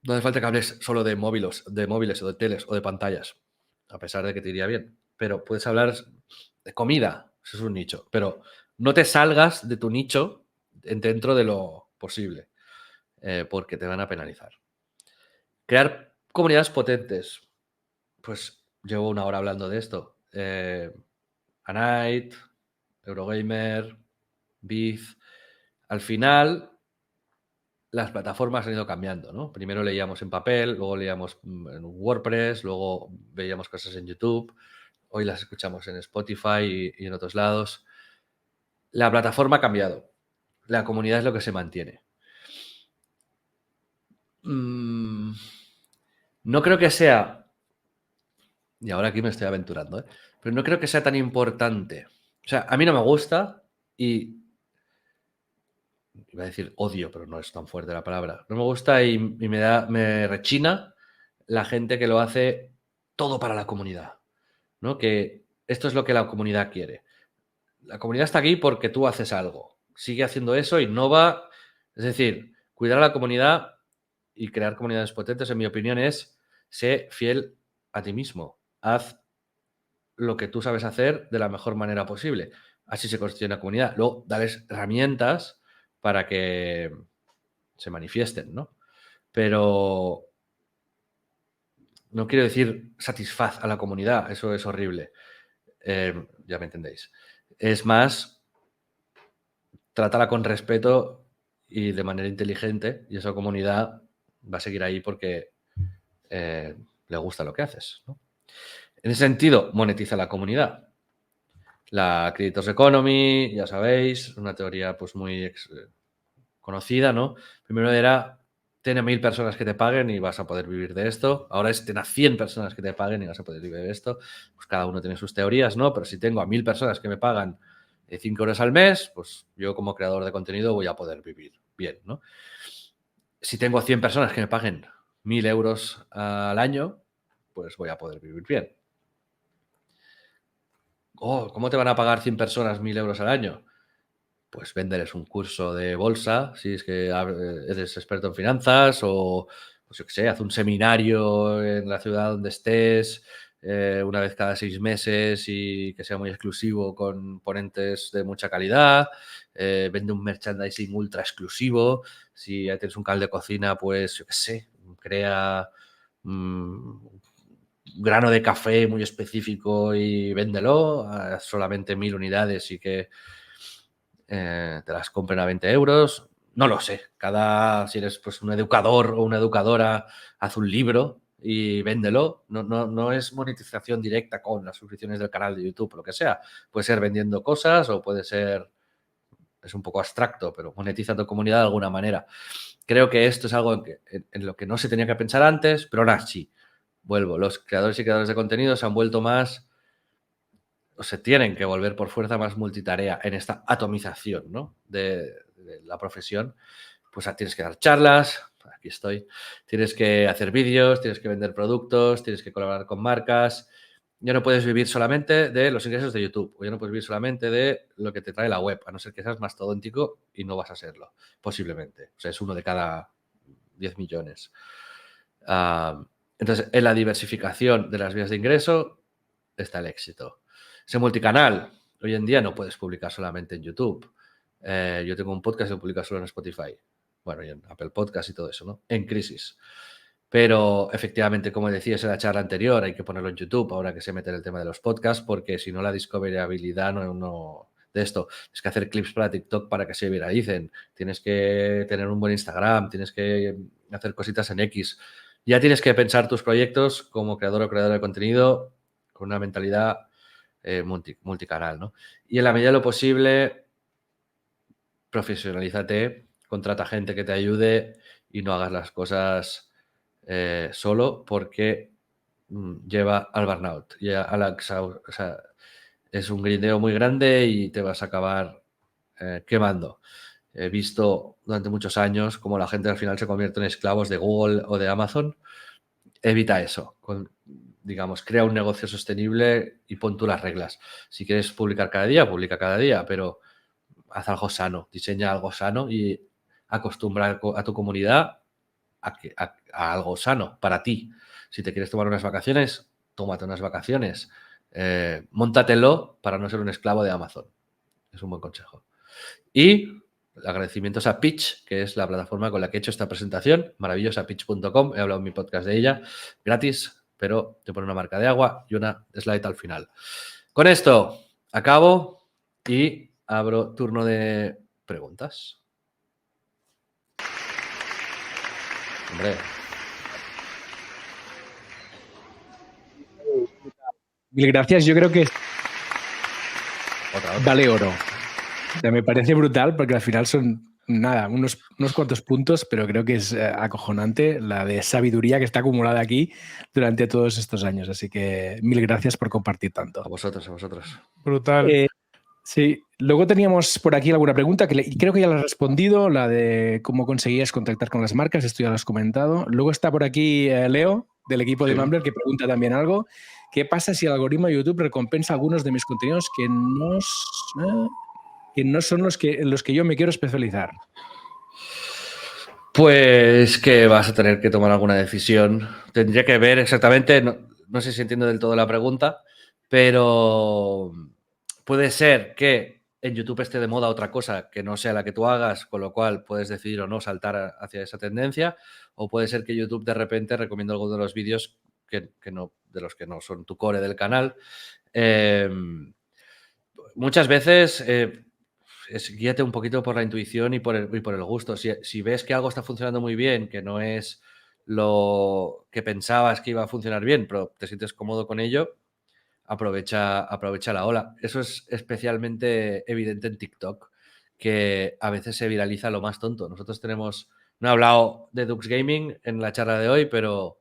No hace falta que hables solo de móviles o de teles o de pantallas, a pesar de que te iría bien. Pero puedes hablar de comida, eso es un nicho. Pero no te salgas de tu nicho dentro de lo posible, porque te van a penalizar. Crear comunidades potentes. Pues llevo una hora hablando de esto. Anite, Eurogamer, Biz. Al final, las plataformas han ido cambiando, ¿no? Primero leíamos en papel, luego leíamos en WordPress, luego veíamos cosas en YouTube, hoy las escuchamos en Spotify y en otros lados. La plataforma ha cambiado, la comunidad es lo que se mantiene. No creo que sea, y ahora aquí me estoy aventurando, pero no creo que sea tan importante. O sea, a mí no me gusta y iba a decir odio, pero no es tan fuerte la palabra. No me gusta y me rechina la gente que lo hace todo para la comunidad, ¿no? Que esto es lo que la comunidad quiere. La comunidad está aquí porque tú haces algo. Sigue haciendo eso, innova. Es decir, cuidar a la comunidad y crear comunidades potentes, en mi opinión, es ser fiel a ti mismo. Haz lo que tú sabes hacer de la mejor manera posible. Así se construye una comunidad. Luego, dales herramientas para que se manifiesten, ¿no? Pero no quiero decir satisfaz a la comunidad, eso es horrible. Ya me entendéis. Es más, trátala con respeto y de manera inteligente y esa comunidad va a seguir ahí porque le gusta lo que haces, ¿no? En ese sentido, monetiza la comunidad. La Creators Economy, ya sabéis, una teoría pues muy conocida, ¿no? Primero era, ten a 1000 personas que te paguen y vas a poder vivir de esto. Ahora es, ten a 100 personas que te paguen y vas a poder vivir de esto. Pues cada uno tiene sus teorías, ¿no? Pero si tengo a 1000 personas que me pagan 5 horas al mes, pues yo como creador de contenido voy a poder vivir bien, ¿no? Si tengo 100 personas que me paguen 1000 euros al año, pues voy a poder vivir bien. Oh, ¿cómo te van a pagar 100 personas 1000 euros al año? Pues véndeles un curso de bolsa, si es que eres experto en finanzas, o pues yo qué sé, haz un seminario en la ciudad donde estés una vez cada 6 meses y que sea muy exclusivo con ponentes de mucha calidad. Vende un merchandising ultra exclusivo. Si ya tienes un canal de cocina, pues yo qué sé, crea un grano de café muy específico y véndelo a solamente 1000 unidades y que te las compren a 20 euros. No lo sé. Si eres pues un educador o una educadora, haz un libro y véndelo. No es monetización directa con las suscripciones del canal de YouTube o lo que sea. Puede ser vendiendo cosas o puede ser, es un poco abstracto, pero monetiza tu comunidad de alguna manera. Creo que esto es algo en lo que no se tenía que pensar antes, pero ahora sí. Vuelvo, los creadores y creadores de contenido se han vuelto más, o se tienen que volver por fuerza más multitarea en esta atomización, ¿no? de la profesión. Pues tienes que dar charlas, aquí estoy, tienes que hacer vídeos, tienes que vender productos, tienes que colaborar con marcas. Ya no puedes vivir solamente de los ingresos de YouTube, o ya no puedes vivir solamente de lo que te trae la web, a no ser que seas mastodóntico y no vas a serlo, posiblemente. O sea, es uno de cada 10 millones. Entonces, en la diversificación de las vías de ingreso está el éxito. Ese multicanal, hoy en día no puedes publicar solamente en YouTube. Yo tengo un podcast que publica solo en Spotify. bueno, y en Apple Podcast y todo eso, ¿no? En crisis. Pero efectivamente, como decías en la charla anterior, hay que ponerlo en YouTube ahora que se mete en el tema de los podcasts, porque si no la discoverabilidad no de esto. Tienes que hacer clips para TikTok para que se viralicen. Tienes que tener un buen Instagram, tienes que hacer cositas en X. Ya tienes que pensar tus proyectos como creador o creadora de contenido con una mentalidad multicanal, ¿no? Y en la medida de lo posible, profesionalízate, contrata gente que te ayude y no hagas las cosas solo, porque lleva al burnout y a la o sea, es un grindeo muy grande y te vas a acabar quemando. He visto durante muchos años cómo la gente al final se convierte en esclavos de Google o de Amazon. Evita eso. Digamos, crea un negocio sostenible y pon tú las reglas. Si quieres publicar cada día, publica cada día, pero haz algo sano, diseña algo sano y acostumbra a tu comunidad a algo sano para ti. Si te quieres tomar unas vacaciones, tómate unas vacaciones. Móntatelo para no ser un esclavo de Amazon. Es un buen consejo. Y agradecimientos a Pitch, que es la plataforma con la que he hecho esta presentación, maravillosa, pitch.com. He hablado en mi podcast de ella, gratis, pero te pone una marca de agua y una slide al final. Con esto acabo y abro turno de preguntas. Hombre. Mil gracias. Yo creo que Otra. vale oro. O sea, me parece brutal porque al final son nada, unos cuantos puntos, pero creo que es acojonante la de sabiduría que está acumulada aquí durante todos estos años. Así que mil gracias por compartir tanto. A vosotros, a vosotros. Brutal. Sí, luego teníamos por aquí alguna pregunta que creo que ya la has respondido, la de cómo conseguías contactar con las marcas, esto ya lo has comentado. Luego está por aquí Leo, del equipo de Mumbler, que pregunta también algo. ¿Qué pasa si el algoritmo de YouTube recompensa algunos de mis contenidos que no son los que yo me quiero especializar? Pues que vas a tener que tomar alguna decisión. Tendría que ver exactamente, no sé si entiendo del todo la pregunta, pero puede ser que en YouTube esté de moda otra cosa que no sea la que tú hagas, con lo cual puedes decidir o no saltar hacia esa tendencia, o puede ser que YouTube de repente recomiende alguno de los vídeos que no, de los que no son tu core del canal. Muchas veces guíate un poquito por la intuición y por el gusto. Si ves que algo está funcionando muy bien, que no es lo que pensabas que iba a funcionar bien, pero te sientes cómodo con ello, aprovecha la ola. Eso es especialmente evidente en TikTok, que a veces se viraliza lo más tonto. Nosotros no he hablado de Dux Gaming en la charla de hoy, pero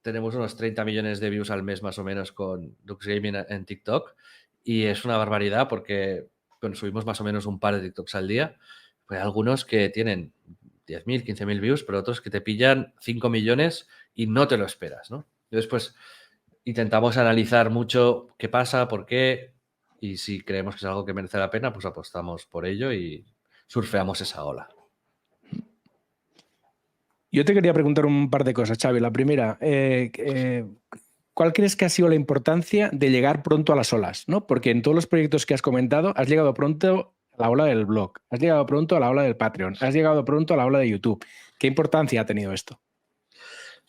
tenemos unos 30 millones de views al mes más o menos con Dux Gaming en TikTok y es una barbaridad porque subimos más o menos un par de TikToks al día. Pues hay algunos que tienen 10.000, 15.000 views, pero otros que te pillan 5 millones y no te lo esperas, ¿no? Entonces, pues intentamos analizar mucho qué pasa, por qué, y si creemos que es algo que merece la pena, pues apostamos por ello y surfeamos esa ola. Yo te quería preguntar un par de cosas, Xavi. La primera, ¿cuál crees que ha sido la importancia de llegar pronto a las olas? ¿No? Porque en todos los proyectos que has comentado, has llegado pronto a la ola del blog, has llegado pronto a la ola del Patreon, has llegado pronto a la ola de YouTube. ¿Qué importancia ha tenido esto?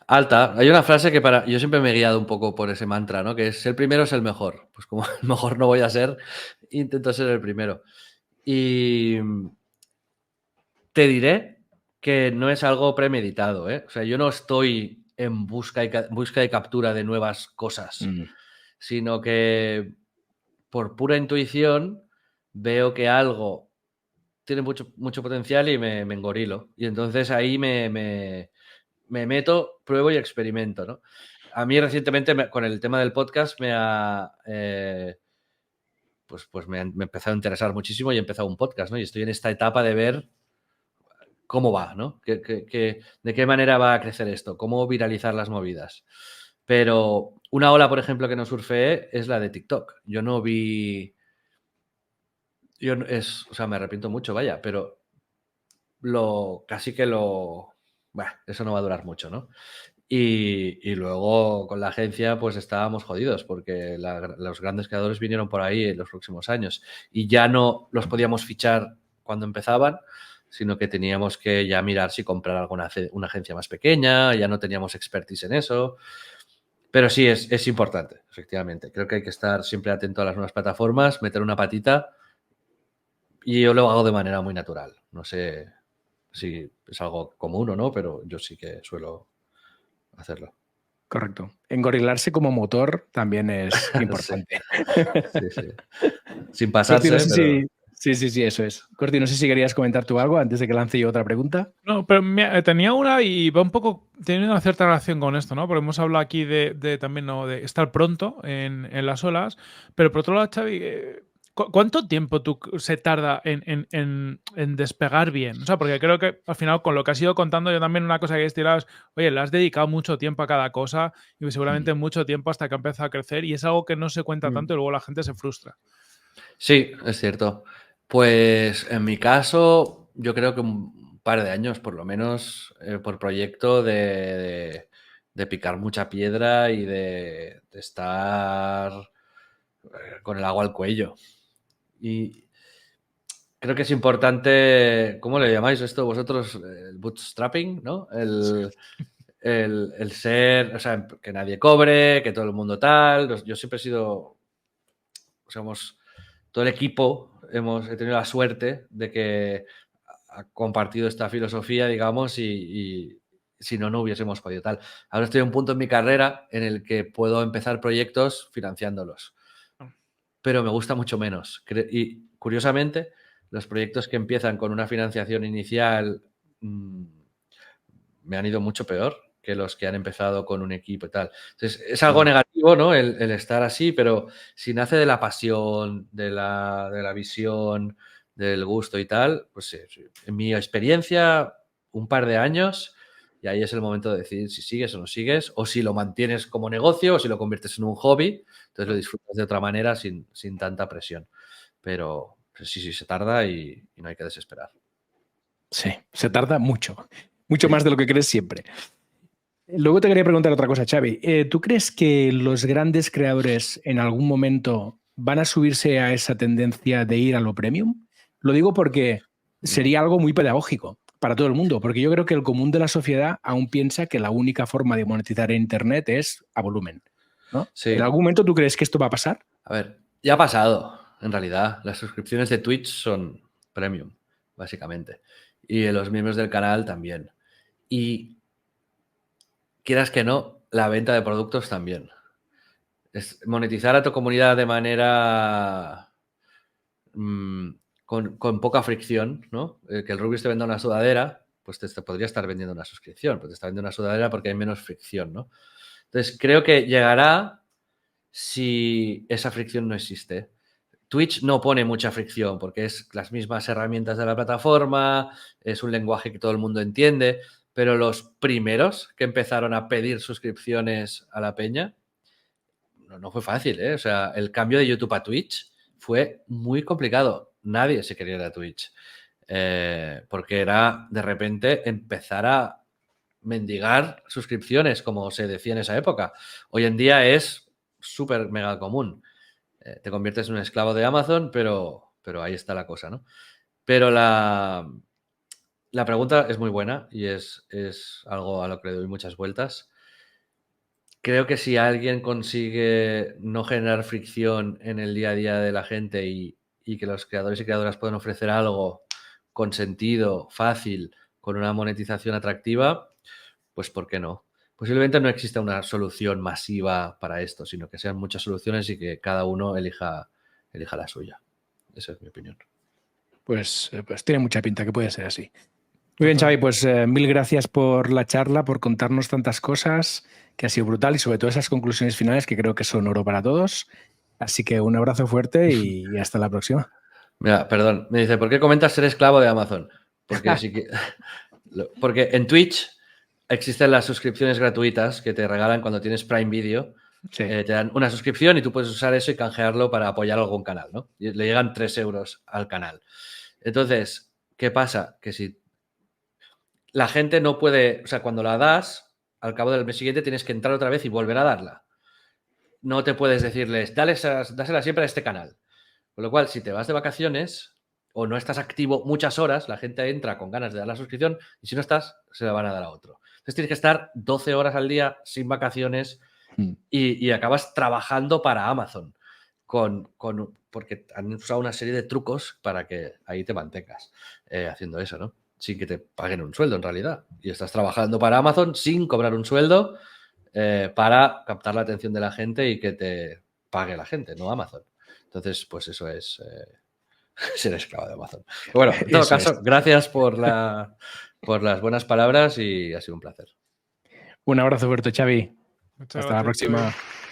Alta. Hay una frase que yo siempre me he guiado un poco por ese mantra, ¿no? Que es el primero es el mejor. Pues como el mejor no voy a ser, intento ser el primero. Y te diré que no es algo premeditado, ¿eh? O sea, yo no estoy en busca y captura de nuevas cosas, sino que por pura intuición veo que algo tiene mucho potencial y me engorilo. Y entonces ahí me meto, pruebo y experimento, ¿no? A mí recientemente con el tema del podcast me ha me empezado a interesar muchísimo y he empezado un podcast, ¿no? Y estoy en esta etapa de ver cómo va, ¿no? ¿De qué manera va a crecer esto? ¿Cómo viralizar las movidas? Pero una ola, por ejemplo, que no surfeé es la de TikTok. Yo no vi... o sea, me arrepiento mucho, vaya, pero eso no va a durar mucho, ¿no? Y luego con la agencia pues estábamos jodidos porque los grandes creadores vinieron por ahí en los próximos años y ya no los podíamos fichar cuando empezaban, sino que teníamos que ya mirar si comprar una agencia más pequeña, ya no teníamos expertise en eso. Pero sí, es importante, efectivamente. Creo que hay que estar siempre atento a las nuevas plataformas, meter una patita, y yo lo hago de manera muy natural. No sé si es algo común o no, pero yo sí que suelo hacerlo. Correcto. Engorilarse como motor también es Sí, importante. sí, sí. Sin Corti, no pasarse, sé pero... si... Sí, sí, sí, eso es. Corti, no sé si querías comentar tú algo antes de que lance yo otra pregunta. No, pero tenía una y va un poco, tiene una cierta relación con esto, ¿no? Porque hemos hablado aquí de también, ¿no? De estar pronto en las olas, pero por otro lado, Xavi, ¿cuánto tiempo se tarda en despegar bien? O sea, porque creo que al final con lo que has ido contando, yo también una cosa que he estirado es, oye, le has dedicado mucho tiempo a cada cosa y seguramente mucho tiempo hasta que ha empezado a crecer y es algo que no se cuenta tanto y luego la gente se frustra. Sí, es cierto. Pues en mi caso, yo creo que un par de años, por lo menos, por proyecto de picar mucha piedra y de estar con el agua al cuello. Y creo que es importante, ¿cómo le llamáis esto vosotros? El bootstrapping, ¿no? El ser, o sea, que nadie cobre, que todo el mundo tal. Yo siempre he sido, todo el equipo he tenido la suerte de que ha compartido esta filosofía, digamos, y si no, no hubiésemos podido tal. Ahora estoy en un punto en mi carrera en el que puedo empezar proyectos financiándolos, pero me gusta mucho menos. Y curiosamente, los proyectos que empiezan con una financiación inicial me han ido mucho peor que los que han empezado con un equipo y tal. Entonces, es algo negativo, ¿no? El estar así, pero si nace de la pasión, de la visión, del gusto y tal, pues sí. En mi experiencia, un par de años, y ahí es el momento de decidir si sigues o no sigues, o si lo mantienes como negocio, o si lo conviertes en un hobby, entonces lo disfrutas de otra manera sin tanta presión. Pero sí, se tarda y no hay que desesperar. Sí, se tarda mucho. Mucho Sí. más de lo que crees siempre. Luego te quería preguntar otra cosa, Xavi. ¿Tú crees que los grandes creadores en algún momento van a subirse a esa tendencia de ir a lo premium? Lo digo porque sería algo muy pedagógico para todo el mundo, porque yo creo que el común de la sociedad aún piensa que la única forma de monetizar en Internet es a volumen, ¿no? Sí. ¿En algún momento tú crees que esto va a pasar? A ver, ya ha pasado, en realidad. Las suscripciones de Twitch son premium, básicamente. Y los miembros del canal también. Y quieras que no, la venta de productos también. Es monetizar a tu comunidad de manera con poca fricción, ¿no? Que el Rubius te venda una sudadera, pues te podría estar vendiendo una suscripción, pero te está vendiendo una sudadera porque hay menos fricción, ¿no? Entonces, creo que llegará si esa fricción no existe. Twitch no pone mucha fricción porque es las mismas herramientas de la plataforma, es un lenguaje que todo el mundo entiende, pero los primeros que empezaron a pedir suscripciones a la peña, no fue fácil, ¿eh? O sea, el cambio de YouTube a Twitch fue muy complicado. Nadie se quería ir a Twitch. Porque era de repente empezar a mendigar suscripciones, como se decía en esa época. Hoy en día es súper mega común. Te conviertes en un esclavo de Amazon, pero ahí está la cosa, ¿no? Pero la pregunta es muy buena y es algo a lo que le doy muchas vueltas. Creo que si alguien consigue no generar fricción en el día a día de la gente y que los creadores y creadoras puedan ofrecer algo con sentido, fácil, con una monetización atractiva, pues ¿por qué no? Posiblemente no exista una solución masiva para esto, sino que sean muchas soluciones y que cada uno elija la suya. Esa es mi opinión. Pues tiene mucha pinta que puede ser así. Muy bien, Xavi, pues mil gracias por la charla, por contarnos tantas cosas, que ha sido brutal y sobre todo esas conclusiones finales que creo que son oro para todos. Así que un abrazo fuerte y hasta la próxima. Mira, perdón, me dice, ¿por qué comentas ser esclavo de Amazon? Porque sí que... Porque en Twitch existen las suscripciones gratuitas que te regalan cuando tienes Prime Video. Sí. Te dan una suscripción y tú puedes usar eso y canjearlo para apoyar algún canal, ¿no? Y le llegan 3 euros al canal. Entonces, ¿qué pasa? Que si la gente no puede, o sea, cuando la das, al cabo del mes siguiente tienes que entrar otra vez y volver a darla. No te puedes decirles, dásela siempre a este canal. Con lo cual, si te vas de vacaciones, o no estás activo muchas horas, la gente entra con ganas de dar la suscripción y si no estás, se la van a dar a otro. Entonces tienes que estar 12 horas al día sin vacaciones y acabas trabajando para Amazon porque han usado una serie de trucos para que ahí te mantengas haciendo eso, ¿no? Sin que te paguen un sueldo en realidad. Y estás trabajando para Amazon sin cobrar un sueldo para captar la atención de la gente y que te pague la gente, no Amazon. Entonces, pues eso es ser esclavo de Amazon. Pero bueno, en todo caso, gracias por las buenas palabras y ha sido un placer. Un abrazo fuerte, Xavi. Muchas Hasta la gracias, próxima. Xavi.